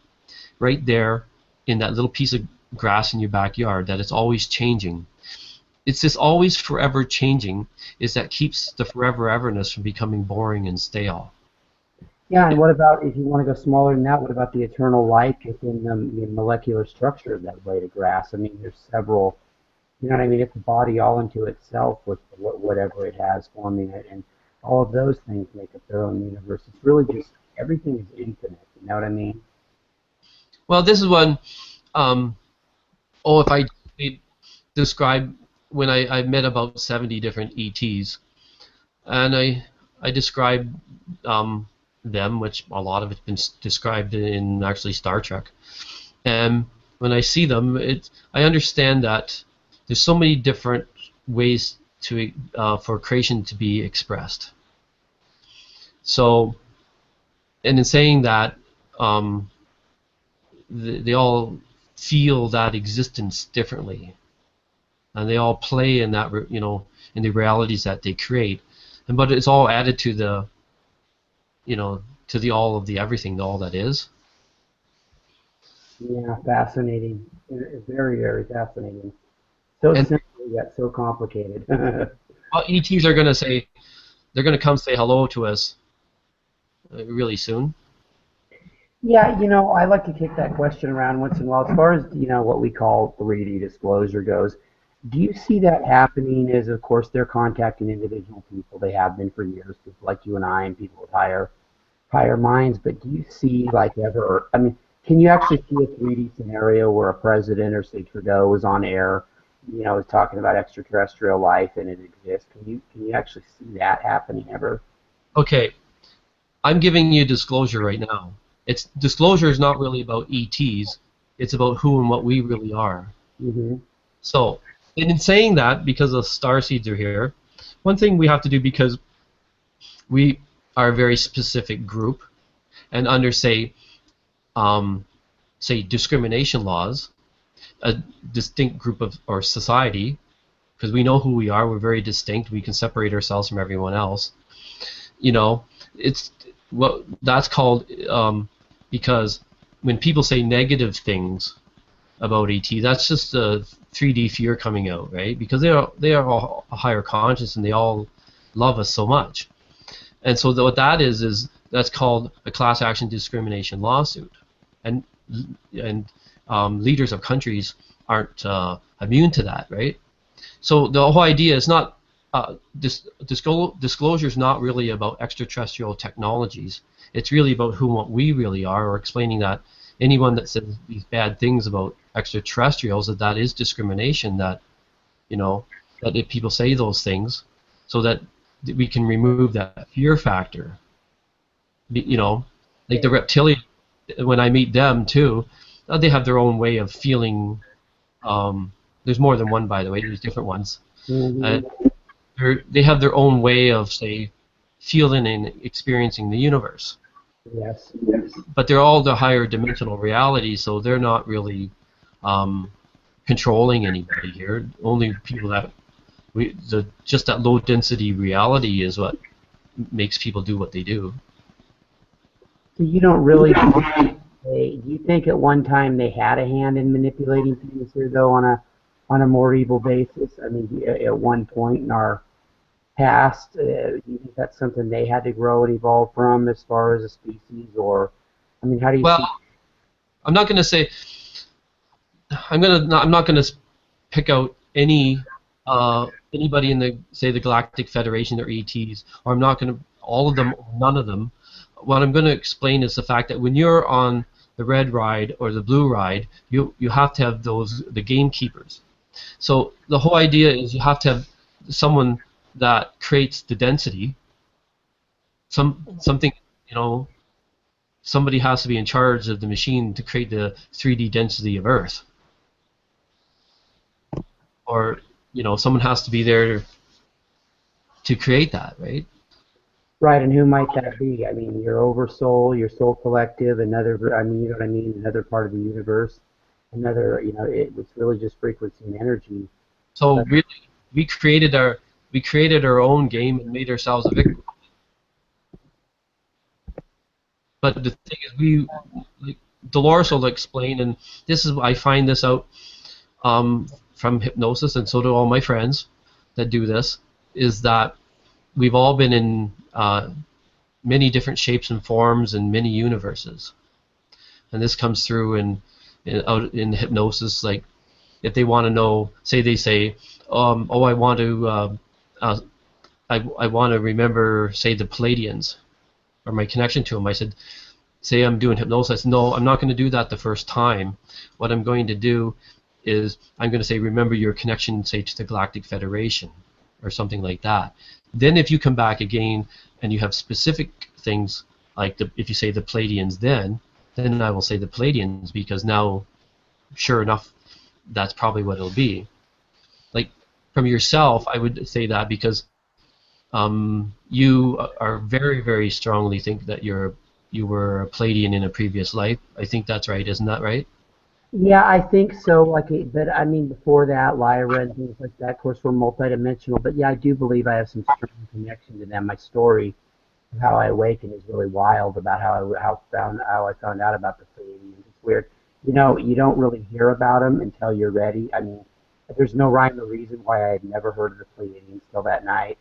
right there in that little piece of grass in your backyard, that it's always changing. It's this always forever changing is that keeps the forever everness from becoming boring and stale. Yeah, and what about, if you want to go smaller than that, what about the eternal life within the molecular structure of that blade of grass? I mean, there's several. You know what I mean? It's a body all into itself with whatever it has forming it, and all of those things make up their own universe. It's really just everything is infinite. You know what I mean? Well, this is one. Um, oh, if I describe when I met about 70 different ETs, and I describe them, which a lot of it's been described in actually Star Trek. And when I see them, I understand that there's so many different ways to for creation to be expressed. So, and in saying that, um, they all feel that existence differently, and they all play in that in the realities that they create, and but it's all added to the to the all of the everything, the all that is. Yeah, fascinating. Very, very fascinating. So And simple yet so complicated. ETs are going to say they're going to come say hello to us really soon. Yeah, I like to kick that question around once in a while. As far as, what we call 3D disclosure goes, do you see that happening as, of course, they're contacting individual people. They have been for years, people like you and I and people with higher minds. But do you see, like, ever, I mean, can you actually see a 3D scenario where a president or, say, Trudeau is on air, is talking about extraterrestrial life and it exists? Can you actually see that happening ever? Okay, I'm giving you disclosure right now. It's disclosure is not really about ETs. It's about who and what we really are. Hmm. So, and in saying that, because the star seeds are here, one thing we have to do because we are a very specific group, and under um, say discrimination laws, a distinct group of or society, because we know who we are, we're very distinct. We can separate ourselves from everyone else. You know, it's what that's called because when people say negative things about ET, that's just a 3D fear coming out, right? Because they are all a higher conscious and they all love us so much. And so what that is that's called a class action discrimination lawsuit, and and leaders of countries aren't immune to that, right? So the whole idea is not disclosure is not really about extraterrestrial technologies. It's really about who what we really are, or explaining that anyone that says these bad things about extraterrestrials, that is discrimination. That that if people say those things, so that we can remove that fear factor. You know, like the reptilian. When I meet them too, they have their own way of feeling. There's more than one, by the way. There's different ones. Uh, Hmm. they have their own way of, say, feeling and experiencing the universe. Yes. But they're all the higher dimensional realities, so they're not really um, controlling anybody here. Only people that just that low density reality is what makes people do what they do. So you don't really think do you think at one time they had a hand in manipulating things here, though, on a more evil basis? I mean, at one point in our past, do you think that's something they had to grow and evolve from as far as a species, or, I mean, how do you Well, see? I'm not going to say I'm not going to pick out anybody in the say the Galactic Federation or ETs, or I'm not going to all of them, none of them. What I'm going to explain is the fact that when you're on the red ride or the blue ride, you have to have the gamekeepers. So the whole idea is you have to have someone that creates the density. Something you know somebody has to be in charge of the machine to create the 3D density of Earth, or someone has to be there to create that, right? Right, and who might that be? I mean, your oversoul, your soul collective, another, I mean, you know what I mean, another part of the universe, another, it's really just frequency and energy. So But really, we created our we created our own game and made ourselves a victim. But the thing is, like, Dolores will explain, and this is I find this out from hypnosis, and so do all my friends that do this. Is that we've all been in many different shapes and forms in many universes, and this comes through out in hypnosis, like if they want to know, say they say, oh, I want to, I want to remember, say, the Pleiadians or my connection to them. I said, say I'm doing hypnosis. I said, no, I'm not going to do that the first time. What I'm going to do is I'm going to say, remember your connection, say, to the Galactic Federation or something like that. Then if you come back again and you have specific things like if you say the Pleiadians, then I will say the Pleiadians, because now, sure enough, that's probably what it'll be. Like from yourself, I would say that because you are very, very strongly think that you were a Pleiadian in a previous life. I think that's right, isn't that right? Yeah, I think so. But I mean, before that, Lyra and things like that, of course, were multidimensional. But yeah, I do believe I have some strong connection to them. My story of how I awakened is really wild about how I found out about the Pleiadians. It's weird. You don't really hear about them until you're ready. I mean, there's no rhyme or reason why I had never heard of the Pleiadians till that night.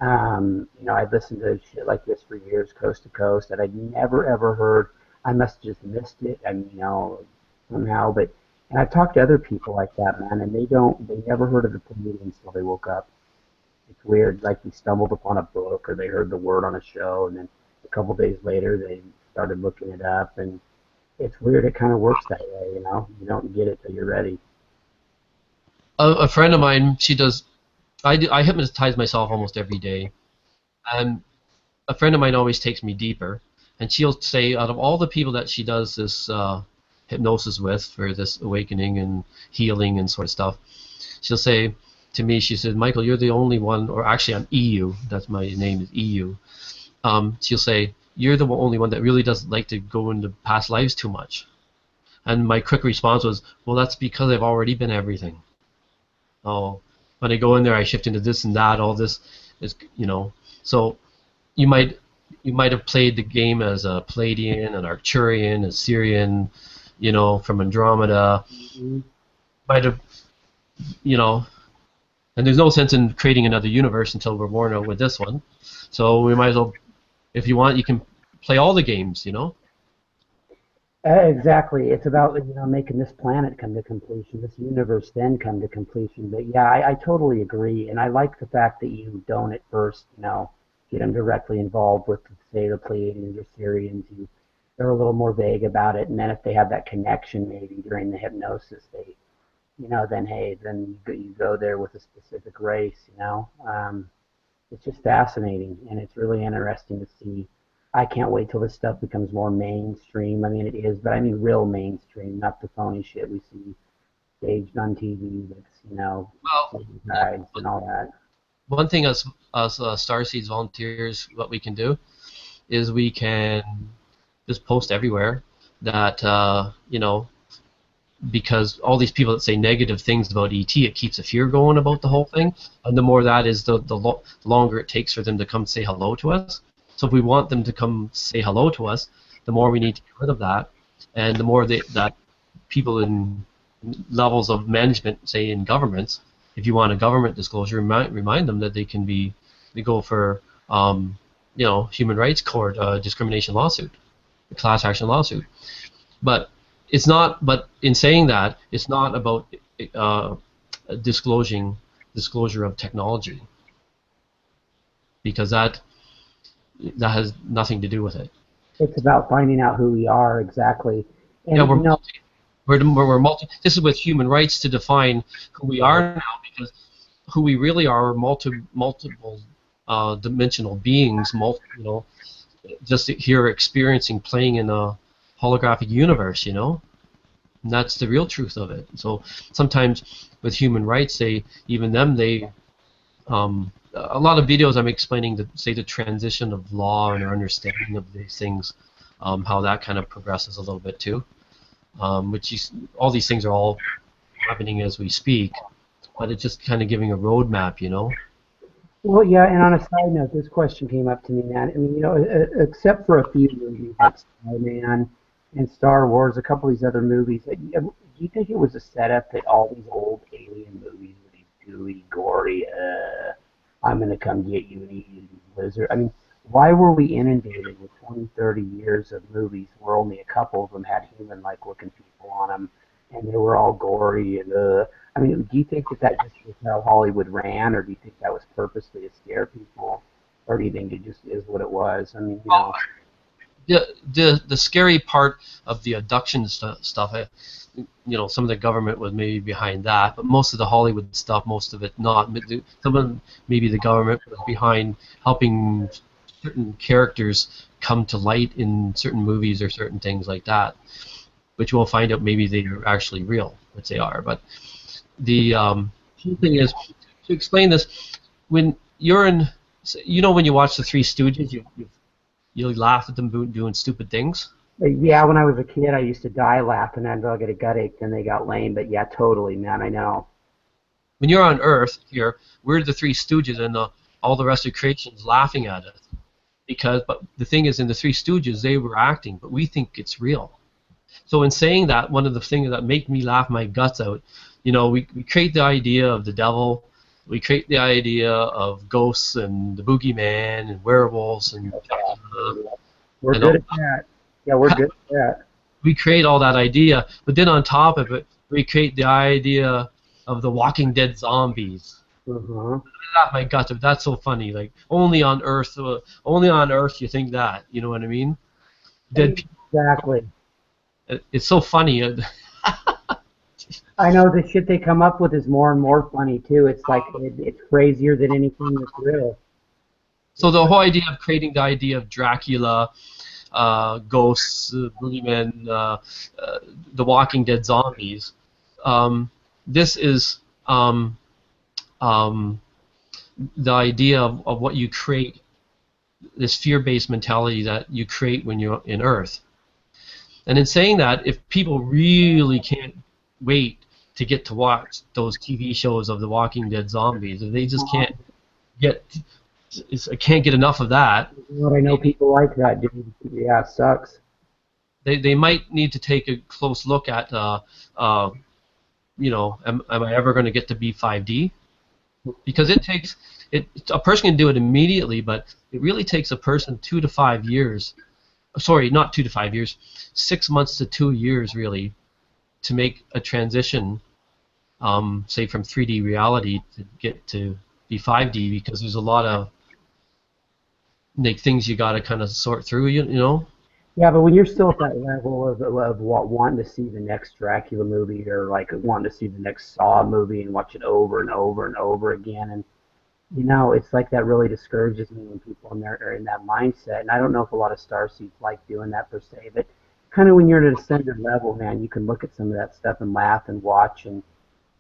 I'd listened to shit like this for years, coast to coast, and I'd never ever heard. I must have just missed it. I mean, somehow. And I've talked to other people like that, man, and they never heard of the Pleiadians until they woke up. It's weird, like they stumbled upon a book or they heard the word on a show, and then a couple days later they started looking it up, and it's weird. It kind of works that way, you know. You don't get it till you're ready. A friend of mine, she does. I hypnotize myself almost every day, and a friend of mine always takes me deeper, and she'll say, out of all the people that she does this hypnosis with for this awakening and healing and sort of stuff, she'll say to me, she said, Michael, you're the only one, or actually I'm EU, that's my name is EU. She'll say, you're the only one that really doesn't like to go into past lives too much. And my quick response was, well, that's because I've already been everything. Oh, when I go in there, I shift into this and that. All this is, So you might you might have played the game as a Pleiadian, an Arcturian, a Syrian, from Andromeda. Mhm. Might have, you know, and there's no sense in creating another universe until we're born out with this one. So we might as well, if you want, you can play all the games. Exactly. It's about making this planet come to completion, this universe then come to completion. But yeah, I totally agree, and I like the fact that you don't at first, get them directly involved with, say, the Pleiadians or Syrians. They're a little more vague about it, and then if they have that connection, maybe during the hypnosis, then hey, then you go there with a specific race. It's just fascinating, and it's really interesting to see. I can't wait till this stuff becomes more mainstream. I mean, it is, but I mean real mainstream, not the phony shit we see staged on TV that's, Well, yeah. guides and all that. One thing us Starseeds volunteers, what we can do is we can just post everywhere that because all these people that say negative things about ET, it keeps a fear going about the whole thing, and the more that is, the longer it takes for them to come say hello to us. So if we want them to come say hello to us, the more we need to get rid of that, and the more that people in levels of management, say in governments, if you want a government disclosure, remind them that they go for human rights court discrimination lawsuit, a class action lawsuit. But it's not. But in saying that, it's not about uh, disclosure of technology, because that has nothing to do with it. It's about finding out who we are exactly. Yeah, And, we're multi. This is with human rights to define who we are now, because who we really are multiple dimensional beings. Just here experiencing, playing in a holographic universe. And that's the real truth of it. So sometimes with human rights, they a lot of videos I'm explaining the transition of law and our understanding of these things, how that kind of progresses a little bit too. All these things are all happening as we speak, but it's just kind of giving a roadmap. well, yeah, and on a side note, this question came up to me, man. I mean, except for a few movies like Spider-Man and Star Wars, a couple of these other movies, do you think it was a setup that all these old alien movies were these gooey, gory, I'm going to come get you and eat you, you lizard? I mean, why were we inundated with 20, 30 years of movies where only a couple of them had human-like looking people on them, and they were all gory and I mean, do you think that that just is how Hollywood ran, or do you think that was purposely to scare people, or do you think it just is what it was? I mean, The scary part of the abduction stuff, some of the government was maybe behind that, but most of the Hollywood stuff, most of it not. Some of maybe the government was behind helping certain characters come to light in certain movies or certain things like that, which we'll find out maybe they are actually real, which they are. But the whole thing is to explain this. When you're in, when you watch the Three Stooges, you laugh at them doing stupid things. yeah, when I was a kid, I used to die laughing, and I'll get a gut ache, then they got lame. But yeah, totally, man, I know. When you're on Earth here, we're the Three Stooges, and all the rest of creation's laughing at us. But the thing is, in the Three Stooges, they were acting, but we think it's real. So in saying that, one of the things that make me laugh my guts out, we create the idea of the devil, we create the idea of ghosts and the boogeyman and werewolves and We're and all. good at that. Yeah, we're good at that. We create all that idea, but then on top of it, we create the idea of the Walking Dead zombies. Uh-huh. I laugh my guts out. That's so funny. Like only on Earth you think that. You know what I mean? Dead people. Exactly. It's so funny. I know the shit they come up with is more and more funny too. It's like it's crazier than anything that's real. So the whole idea of creating the idea of Dracula, ghosts, boogeymen, the Walking Dead zombies. This is the idea of what you create, this fear-based mentality that you create when you're in Earth. And in saying that, if people really can't wait to get to watch those TV shows of the Walking Dead zombies, if they just get can't get enough of that. Well, I know people like that, dude. Yeah, it sucks. They might need to take a close look at, am I ever going to get to be 5D? Because a person can do it immediately, but it really takes a person 2 to 5 years. Sorry, not 2 to 5 years, 6 months to 2 years really, to make a transition, say from 3D reality to get to be 5D, because there's a lot of things you got to kind of sort through, Yeah, but when you're still at that level of wanting to see the next Dracula movie, or like wanting to see the next Saw movie and watch it over and over and over again, and it's like that really discourages me when people are in that mindset. And I don't know if a lot of starseeds like doing that per se, but kind of when you're at a ascended level, man, you can look at some of that stuff and laugh and watch and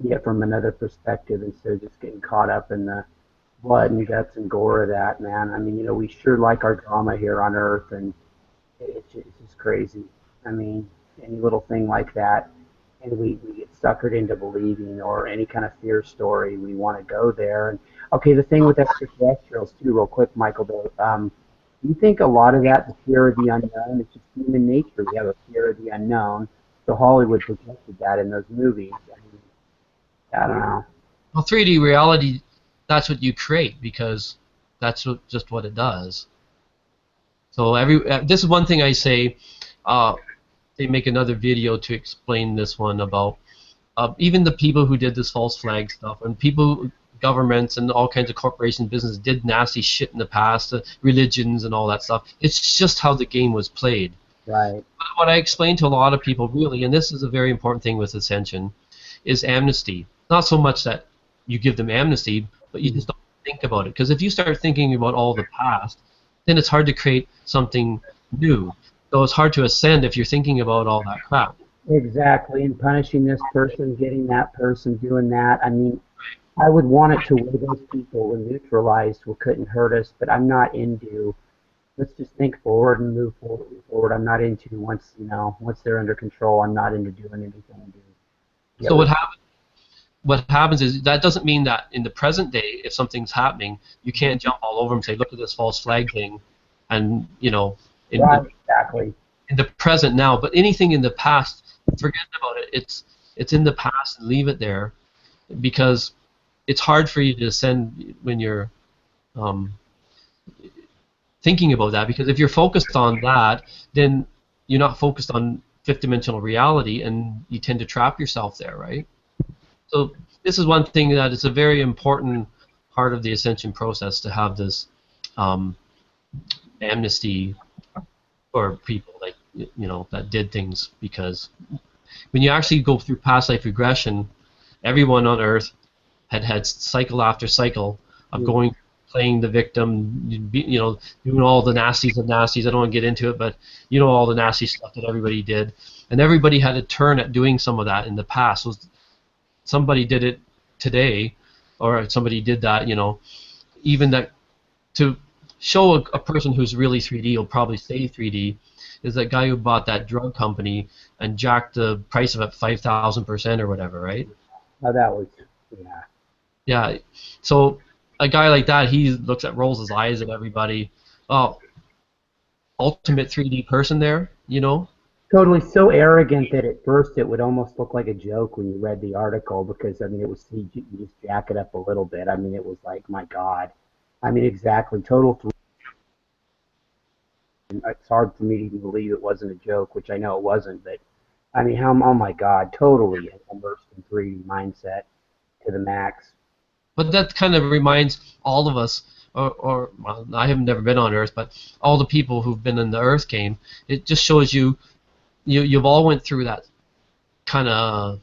get from another perspective instead of just getting caught up in the blood and guts and gore of that, man. I mean, we sure like our drama here on Earth, and it's just crazy. I mean, any little thing like that, and we get suckered into believing, or any kind of fear story, we want to go there. And okay, the thing with extraterrestrials too, real quick, Michael, though, do you think a lot of that, the fear of the unknown, is just human nature? We have a fear of the unknown, so Hollywood projected that in those movies. I mean, I don't know. Well, 3D reality, that's what you create, because that's just what it does. So this is one thing I say. They make another video to explain this one about even the people who did this false flag stuff, and governments and all kinds of corporation business did nasty shit in the past, religions and all that stuff. It's just how the game was played. Right. But what I explain to a lot of people, really, and this is a very important thing with Ascension, is amnesty. Not so much that you give them amnesty, but you just don't think about it. Because if you start thinking about all the past, then it's hard to create something new. So it's hard to ascend if you're thinking about all that crap. Exactly, and punishing this person, getting that person, doing that. I mean, I would want it to where those people were neutralized, who couldn't hurt us, but I'm not into, let's just think forward and move forward. I'm not into, once they're under control, I'm not into doing anything. So what happens is, that doesn't mean that in the present day, if something's happening, you can't jump all over and say, look at this false flag thing, and exactly. In the present now. But anything in the past, forget about it. It's in the past, and leave it there, because it's hard for you to ascend when you're thinking about that, because if you're focused on that, then you're not focused on fifth dimensional reality, and you tend to trap yourself there, right? So this is one thing that is a very important part of the ascension process, to have this um, amnesty for people, like, that did things. Because when you actually go through past life regression, everyone on Earth had had cycle after cycle of Mm. going, playing the victim, doing all the nasties of nasties. I don't want to get into it, but all the nasty stuff that everybody did, and everybody had a turn at doing some of that in the past. So somebody did it today, or somebody did that, even that, to show a person who's really 3D will probably stay 3D, is that guy who bought that drug company and jacked the price of it 5,000% or whatever, right? Oh, that was, yeah. Yeah. So a guy like that, he looks at, rolls his eyes at everybody. Oh, ultimate 3D person there, Totally so arrogant that at first it would almost look like a joke when you read the article because I mean it was you just jack it up a little bit. I mean it was like my God. I mean exactly total. It's hard for me to even believe it wasn't a joke, which I know it wasn't. But I mean how oh my God, totally immersed in 3D mindset to the max. But that kind of reminds all of us, or well, I have never been on Earth, but all the people who've been in the Earth game, it just shows you've all went through that kind of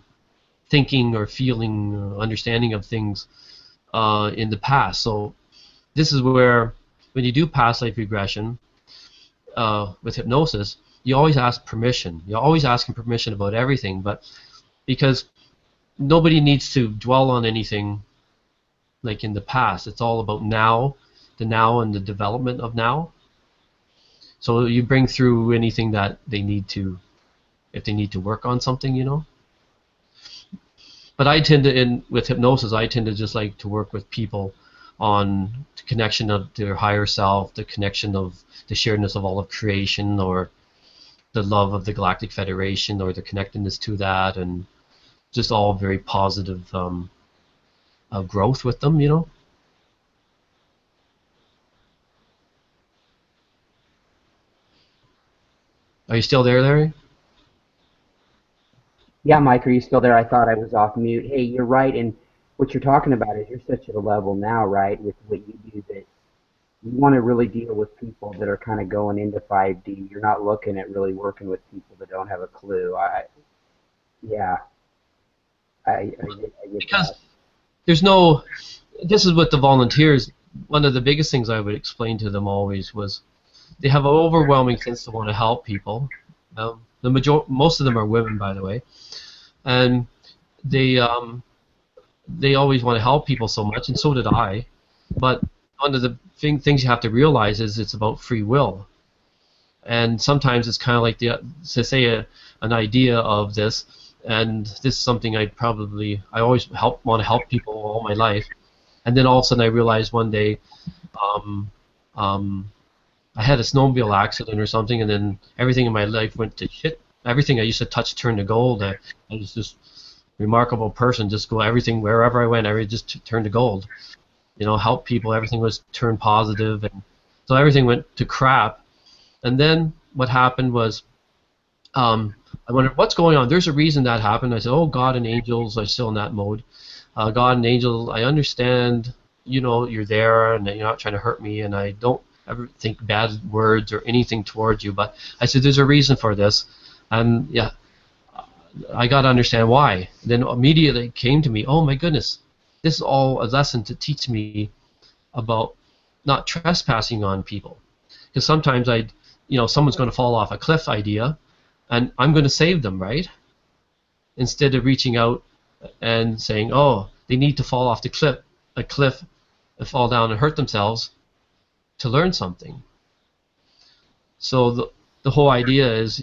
thinking or feeling or understanding of things in the past. So this is where, when you do past life regression with hypnosis, you always ask permission. You're always asking permission about everything, but because nobody needs to dwell on anything like in the past. It's all about now, the now and the development of now. So you bring through anything that they need to, if they need to work on something. But I tend to, with hypnosis, I tend to just like to work with people on the connection of their higher self, the connection of the sharedness of all of creation, or the love of the Galactic Federation, or the connectedness to that, and just all very positive growth with them. Are you still there, Larry? Yeah, Mike, are you still there? I thought I was off mute. Hey, you're right, and what you're talking about is you're such at a level now, right, with what you do that you want to really deal with people that are kind of going into 5D. You're not looking at really working with people that don't have a clue. Yeah, I get Because that. there's no, this is what the volunteers, one of the biggest things I would explain to them always was, they have an overwhelming sense to want to help people. Most of them are women, by the way, and they they always want to help people so much, and so did I. But one of the things you have to realize is it's about free will, and sometimes it's kind of like to say an idea of this, and this is something I always want to help people all my life, and then all of a sudden I realized one day. Um, um, I had a snowmobile accident or something, and then everything in my life went to shit. Everything I used to touch turned to gold. I was this remarkable person. Just go everything wherever I went, everything just turned to gold. Help people. Everything was turned positive, and so everything went to crap. And then what happened was, I wondered what's going on. There's a reason that happened. I said, "Oh, God and angels." I'm still in that mode. God and angels, I understand. You're there, and you're not trying to hurt me, and I don't ever think bad words or anything towards you. But I said, there's a reason for this, and yeah, I got to understand why. Then immediately it came to me, oh my goodness, this is all a lesson to teach me about not trespassing on people. Because sometimes someone's going to fall off a cliff idea, and I'm going to save them, right? Instead of reaching out and saying, oh, they need to fall off a cliff, and fall down and hurt themselves to learn something. So the whole idea is,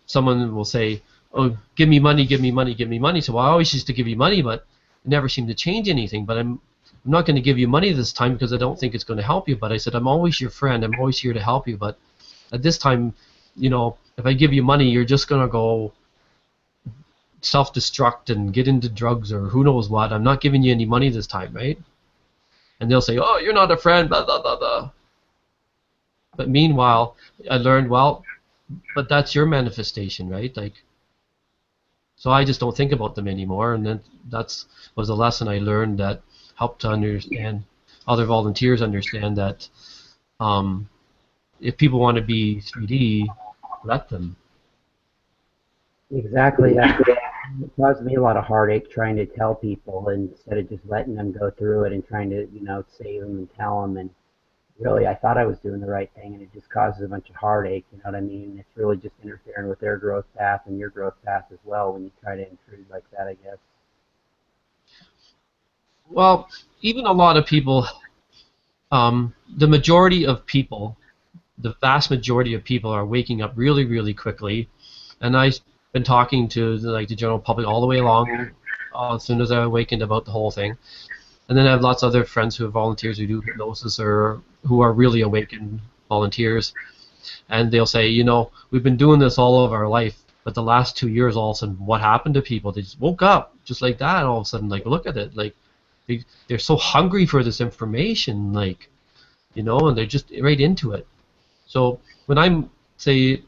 someone will say, "Oh, give me money, give me money, give me money." So I always used to give you money, but it never seemed to change anything. But I'm not going to give you money this time because I don't think it's going to help you. But I said, I'm always your friend. I'm always here to help you. But at this time, if I give you money, you're just going to go self-destruct and get into drugs or who knows what. I'm not giving you any money this time, right? And they'll say, "Oh, you're not a friend," blah blah blah blah. But meanwhile, I learned, well, but that's your manifestation, right? Like, So I just don't think about them anymore, and then that's was a lesson I learned that helped to understand other volunteers understand that um, if people want to be 3D, let them. Exactly. It caused me a lot of heartache trying to tell people instead of just letting them go through it and trying to, save them and tell them. And really, I thought I was doing the right thing, and it just causes a bunch of heartache. You know what I mean? It's really just interfering with their growth path and your growth path as well when you try to intrude like that, I guess. Well, even a lot of people, the majority of people, the vast majority of people are waking up really, really quickly. And I've been talking to the general public all the way along, as soon as I awakened about the whole thing. And then I have lots of other friends who are volunteers who do hypnosis or who are really awakened volunteers. And they'll say, we've been doing this all of our life, but the last 2 years, all of a sudden, what happened to people? They just woke up just like that. All of a sudden, like, look at it, like they're so hungry for this information, like, and they're just right into it. So when I'm say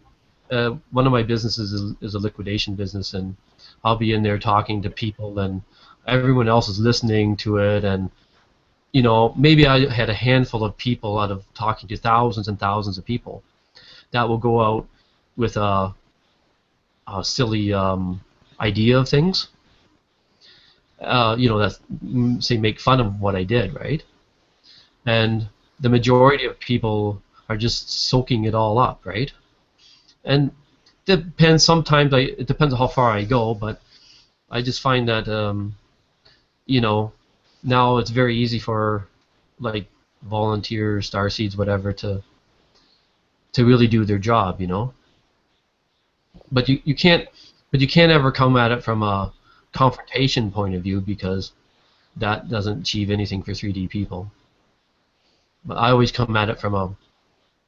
one of my businesses is a liquidation business, and I'll be in there talking to people, and everyone else is listening to it, and maybe I had a handful of people out of talking to thousands and thousands of people that will go out with a silly idea of things, that say make fun of what I did, right? And the majority of people are just soaking it all up, right? And depends. Sometimes it depends on how far I go, but I just find that you know now it's very easy for like volunteers, starseeds, whatever, to really do their job, But you can't ever come at it from a confrontation point of view because that doesn't achieve anything for 3D people. But I always come at it from a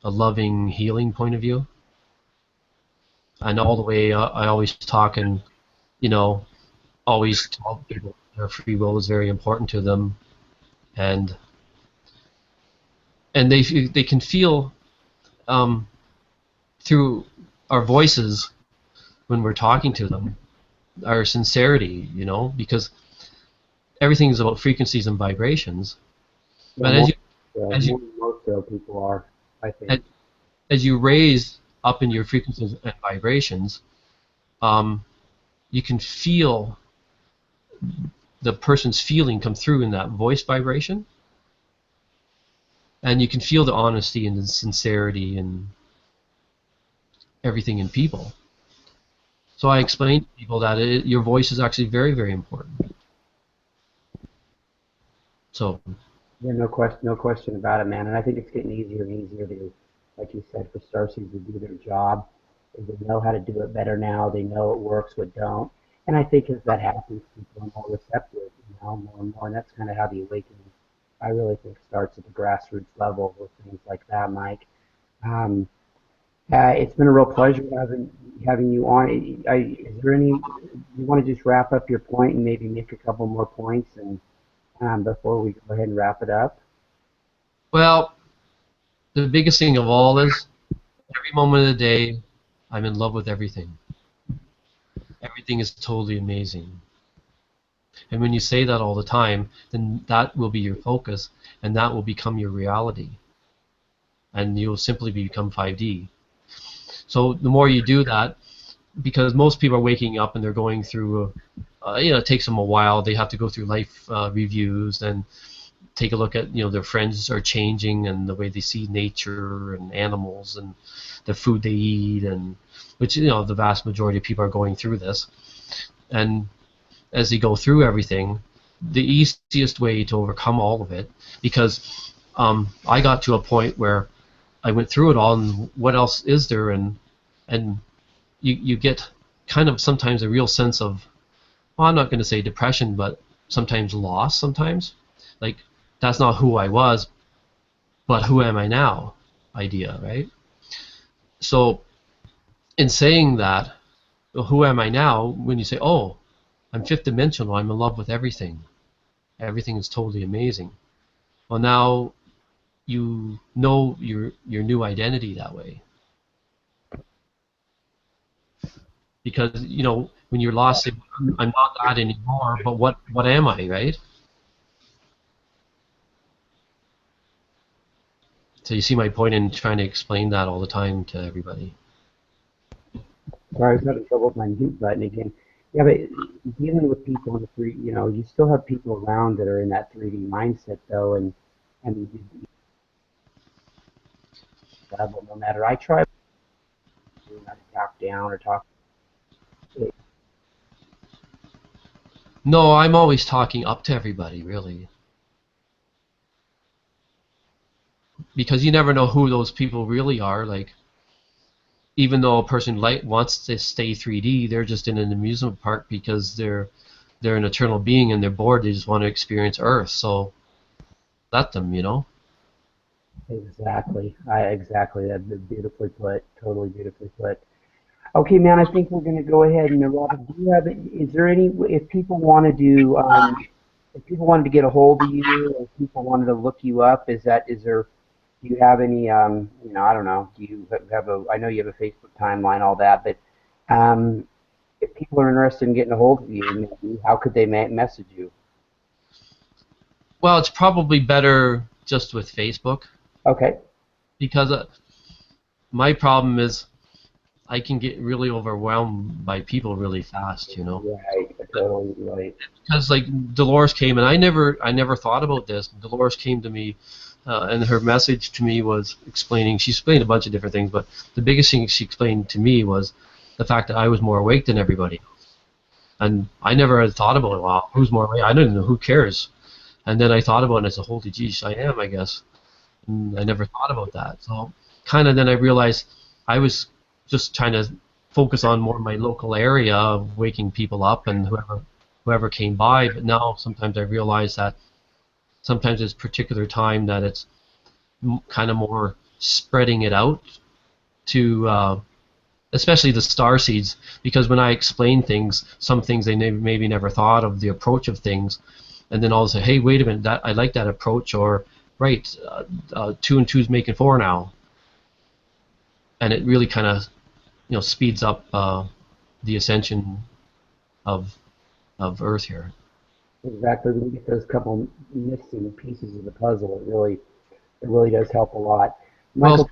loving, healing point of view, and all the way I always talk and you know always tell people their free will is very important to them, and they can feel um, through our voices when we're talking to them our sincerity, because everything is about frequencies and vibrations. Yeah, But more, as you more than most people are, I as, think. as you raise up in your frequencies and vibrations, um, you can feel the person's feeling come through in that voice vibration, and you can feel the honesty and the sincerity and everything in people. So I explain to people that your voice is actually very, very important. So Yeah, no question about it, man. And I think it's getting easier and easier to, like you said, for starseeds to do their job. They know how to do it better now. They know it works, what don't. And I think as that happens, people are more receptive, more and more. And that's kind of how the awakening, I really think, starts at the grassroots level with things like that, Mike. Um, it's been a real pleasure having you on. Is there any? You want to just wrap up your point and maybe make a couple more points, and before we go ahead and wrap it up? well, the biggest thing of all is every moment of the day, I'm in love with everything. Everything is totally amazing. And when you say that all the time, then that will be your focus, and that will become your reality. And you'll simply become 5D. So the more you do that, because most people are waking up and they're going through, it takes them a while. They have to go through life reviews and take a look at, their friends are changing and the way they see nature and animals and the food they eat, and which, the vast majority of people are going through this. And as they go through everything, the easiest way to overcome all of it, because I got to a point where I went through it all, and what else is there? And you get kind of sometimes a real sense of, well, I'm not going to say depression, but sometimes loss. Sometimes, like that's not who I was, but who am I now? Idea, right? So in saying that, well, who am I now? When you say, oh, I'm fifth dimensional, I'm in love with everything. Everything is totally amazing. Well, now you know your new identity that way. because when you're lost, I'm not that anymore. But what am I, right? So you see my point in trying to explain that all the time to everybody. Sorry, I was having trouble with my mute button again. Yeah, but dealing with people in the three, you still have people around that are in that 3D mindset though, and you level no matter. I try not to talk down or talk. No, I'm always talking up to everybody, really, because you never know who those people really are. Like, even though a person wants to stay 3D, they're just in an amusement park because they're an eternal being and they're bored. They just want to experience Earth. So let them. Exactly. Exactly. That's beautifully put. Totally beautifully put. Okay, man. I think we're going to go ahead and Robert, do you have? Is there any? If people want to do, if people wanted to get a hold of you, or if people wanted to look you up, is there? Do you have any? I don't know. Do you have a? I know you have a Facebook timeline, all that, but if people are interested in getting a hold of you, maybe, how could they message you? Well, it's probably better just with Facebook Okay. because my problem is I can get really overwhelmed by people really fast. Right. Totally right. Because like Dolores came and I never thought about this. Dolores came to me, and her message to me was explaining. She explained a bunch of different things, but the biggest thing she explained to me was the fact that I was more awake than everybody. And I never had thought about, well, who's more awake? I didn't know. Who cares? And then I thought about it and I said, holy geez, I am, I guess. And I never thought about that. So kind of then I realized I was just trying to focus on more my local area of waking people up and whoever came by. But now sometimes I realize that sometimes it's particular time that it's kind of more spreading it out to especially the star seeds, because when I explain things, some things they maybe never thought of the approach of things, and then all say, hey, wait a minute, that I like that approach, or right, two and two is making four now, and it really kind of speeds up the ascension of Earth here. Exactly. When you get those couple missing pieces of the puzzle, it really does help a lot. Well, Michael,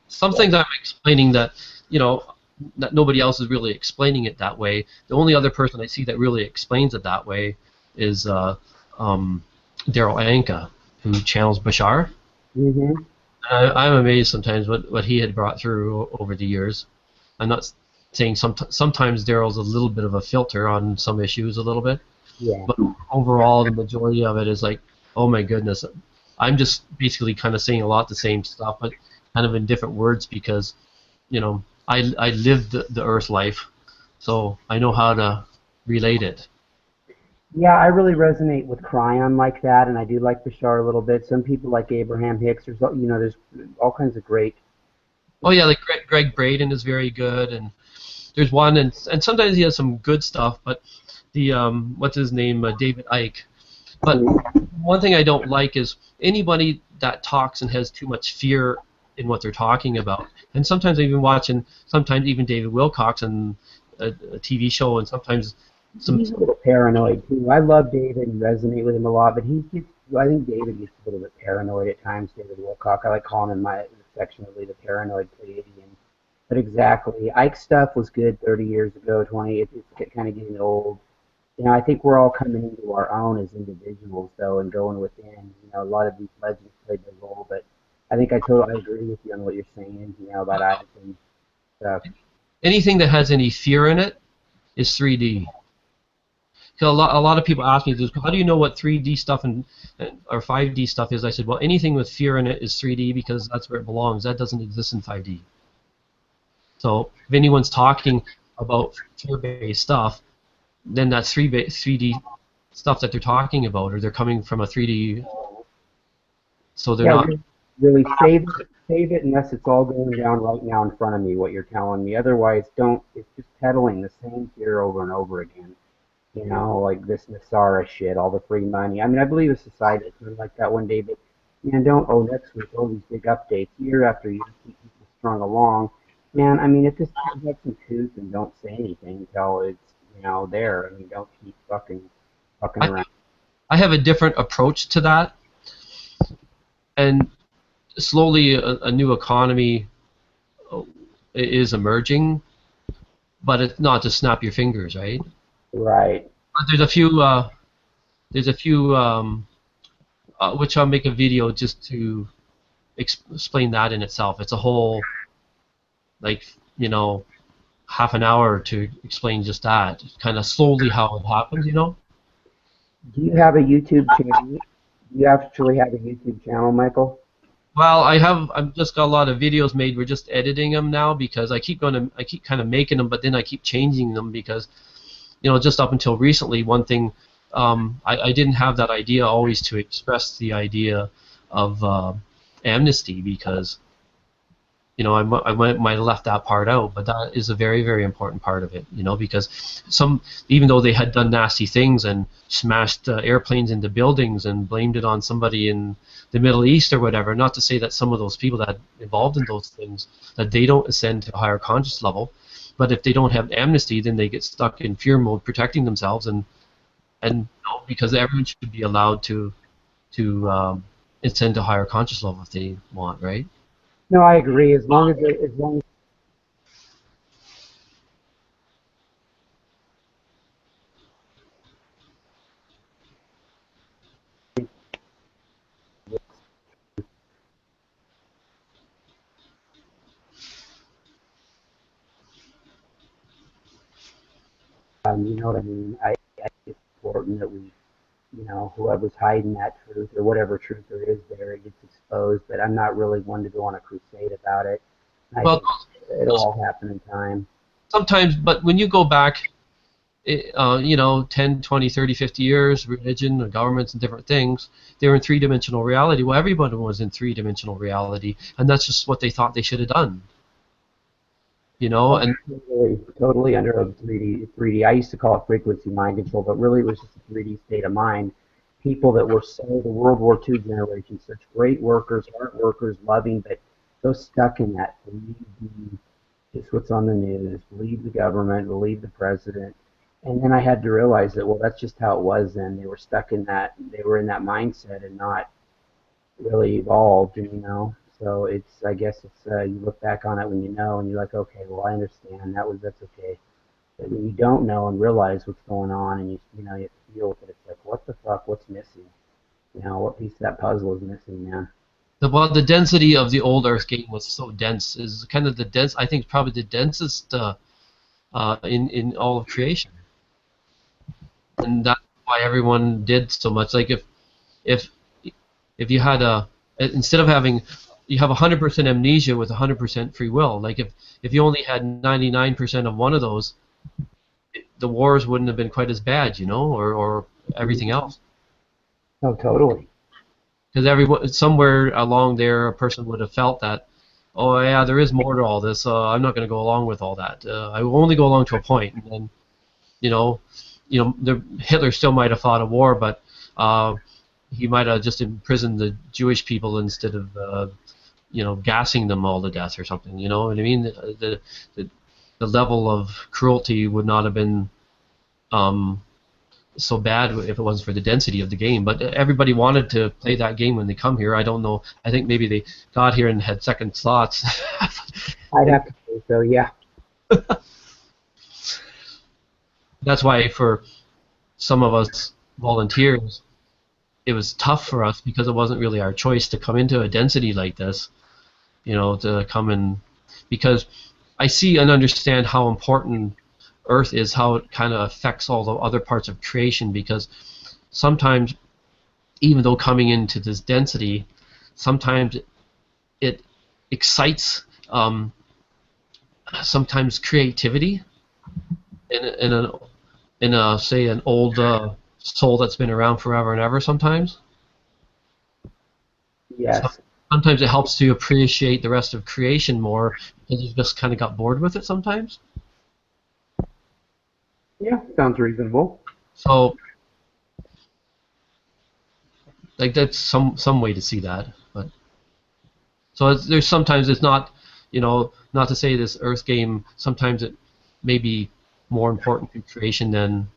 some things I'm explaining that you know that nobody else is really explaining it that way. The only other person I see that really explains it that way is um, Daryl Anka, who channels Bashar. mm-hmm. I'm amazed sometimes what he had brought through over the years. I'm not saying sometimes Daryl's a little bit of a filter on some issues a little bit, Yeah, but overall the majority of it is like, oh my goodness, I'm just basically kind of saying a lot the same stuff, but kind of in different words because I lived the Earth life, so I know how to relate it. yeah, I really resonate with Cryon like that, and I do like Bashar a little bit. Some people like Abraham Hicks. There's all kinds of great. Oh yeah, like Greg Braden is very good, and there's one, and sometimes he has some good stuff, but the what's his name, David Icke. But one thing I don't like is anybody that talks and has too much fear in what they're talking about. And sometimes I'm even watching, sometimes even David Wilcox and a TV show, and sometimes some. He's a little paranoid too. I love David and resonate with him a lot, but I think David gets a little bit paranoid at times. David Wilcock. I like calling him affectionately the paranoid Pleiadian. But exactly, Ike's stuff was good 30 years ago, 20. It's kind of getting old. I think we're all coming into our own as individuals, though, and going within. A lot of these legends played their role, but I think I totally agree with you on what you're saying. About Ike and stuff. Anything that has any fear in it is 3D. So a lot of people ask me this, how do you know what 3D stuff or 5D stuff is? I said, well, anything with fear in it is 3D because that's where it belongs. That doesn't exist in 5D. So if anyone's talking about fear-based stuff, then that's 3D stuff that they're talking about, or they're coming from a 3D, so they're Yeah, not. really save it unless it's all going down right now in front of me. What you're telling me. Otherwise, don't. It's just peddling the same fear over and over again. Like this Nasara shit, all the free money. I mean, I believe a society is sort of like that one day, but don't. Oh, next week, all these big updates, year after year, keep people strung along. Man, I mean, if this kid has some tooth and don't say anything until it's, there. I mean, don't keep fucking I, around. I have a different approach to that, and slowly a new economy uh, is emerging, but it's not to snap your fingers, right? Right. But there's a few which I'll make a video just to explain that in itself. It's a whole like half an hour to explain just that, kind of slowly how it happens. Do you have a YouTube channel? Do you actually have a YouTube channel, Michael? Well, I've just got a lot of videos made. We're just editing them now because I keep kind of making them, but then I keep changing them because just up until recently, one thing I didn't have that idea always to express the idea of amnesty because might have left that part out, but that is a very, very important part of it, because even though they had done nasty things and smashed airplanes into buildings and blamed it on somebody in the Middle East or whatever, not to say that some of those people that involved in those things, that they don't ascend to a higher conscious level, but if they don't have amnesty, then they get stuck in fear mode, protecting themselves, and because everyone should be allowed to ascend to a higher conscious level if they want, right? No, I agree. As long as you know what I mean. I think it's important that we, whoever's hiding that truth or whatever truth there is there, it gets exposed. But I'm not really one to go on a crusade about it. I Well, think it'll those, all happen in time. sometimes, but when you go back 10, 20, 30, 50 years, religion and governments and different things, they were in three-dimensional reality. Well, everybody was in three-dimensional reality, and that's just what they thought they should have done. Oh, And totally under a 3D. I used to call it frequency mind control, but really it was just a 3D state of mind. People that were the World War II generation, such great workers, hard workers, loving, but those stuck in that believe just what's on the news, believe the government, believe the president. And then I had to realize that, well, that's just how it was then. They were stuck in that, they were in that mindset and not really evolved, So I guess it's you look back on it when you know, and you're like, okay, well, I understand. That's okay. But when you don't know and realize what's going on, and you have to deal with it, it's like, what the fuck? What's missing? What piece of that puzzle is missing, man? the density of the old Earth game was so dense. Is kind of the dense. I think probably the densest in all of creation, and that's why everyone did so much. Like if if you had instead of having you have 100% amnesia with 100% free will. Like if you only had 99% of one of those, the wars wouldn't have been quite as bad, or everything else. Oh, totally. Because everyone somewhere along there, a person would have felt that, oh yeah, there is more to all this. I'm not going to go along with all that. I will only go along to a point, and then you know, Hitler still might have fought a war, but he might have just imprisoned the Jewish people instead of gassing them all to death or something. You know what I mean? The, the level of cruelty would not have been um, so bad if it wasn't for the density of the game. But everybody wanted to play that game when they come here. I don't know. I think maybe they got here and had second thoughts. I'd have to say so, yeah. That's why for some of us volunteers, it was tough for us because it wasn't really our choice to come into a density like this. To come in because I see and understand how important Earth is, how it kind of affects all the other parts of creation because sometimes, even though coming into this density, sometimes it excites sometimes creativity in a say an old soul that's been around forever and ever sometimes. So Yes. sometimes it helps to appreciate the rest of creation more because you just kind of got bored with it sometimes. Yeah, sounds reasonable. So like that's some way to see that, but so there's sometimes it's not not to say this Earth game, sometimes it may be more important to creation than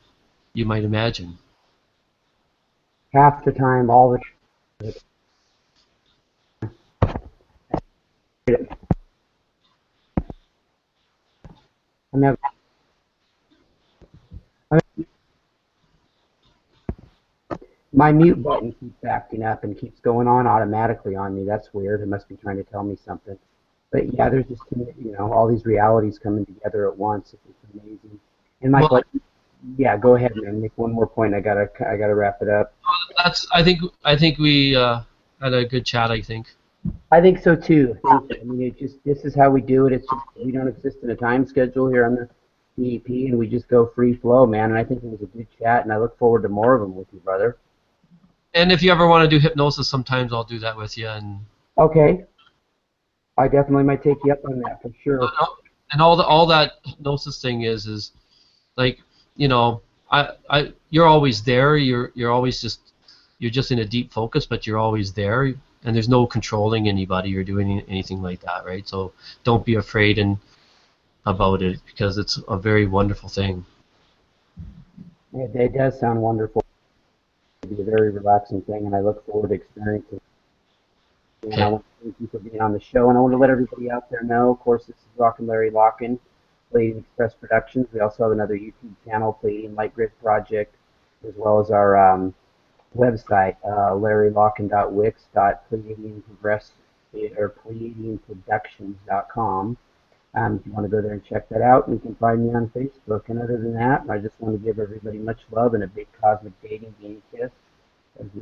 you might imagine. Half the time, all the time. I'm having, my mute button keeps acting up and keeps going on automatically on me. That's weird. It must be trying to tell me something. But yeah, there's just all these realities coming together at once. It's amazing. And Well, Michael, yeah, go ahead, man. Make one more point. I gotta wrap it up. I think we had a good chat. I think. I think so too. Thank you. I mean, this is how we do it. It's just we don't exist in a time schedule here on the DEP, and we just go free flow, man. And I think it was a good chat, and I look forward to more of them with you, brother. And if you ever want to do hypnosis, sometimes I'll do that with you. Okay, I definitely might take you up on that for sure. And all that hypnosis thing is like, you're always there. You're always you're just in a deep focus, but you're always there, and there's no controlling anybody or doing anything like that, right? So don't be afraid about it, because it's a very wonderful thing. It does sound wonderful. It'll be a very relaxing thing, and I look forward to experiencing it. And I Okay. want to thank you for being on the show, and I want to let everybody out there know. Of course, this is Rock and Larry Locken, Pleiadian Express Productions. We also have another YouTube channel, Pleiadian Light Grid Project, as well as our website, larrylocken.wix.pleiadianprogress or pleiadianproductions.com. If you want to go there and check that out, you can find me on Facebook. And other than that, I just want to give everybody much love and a big cosmic dating game kiss as we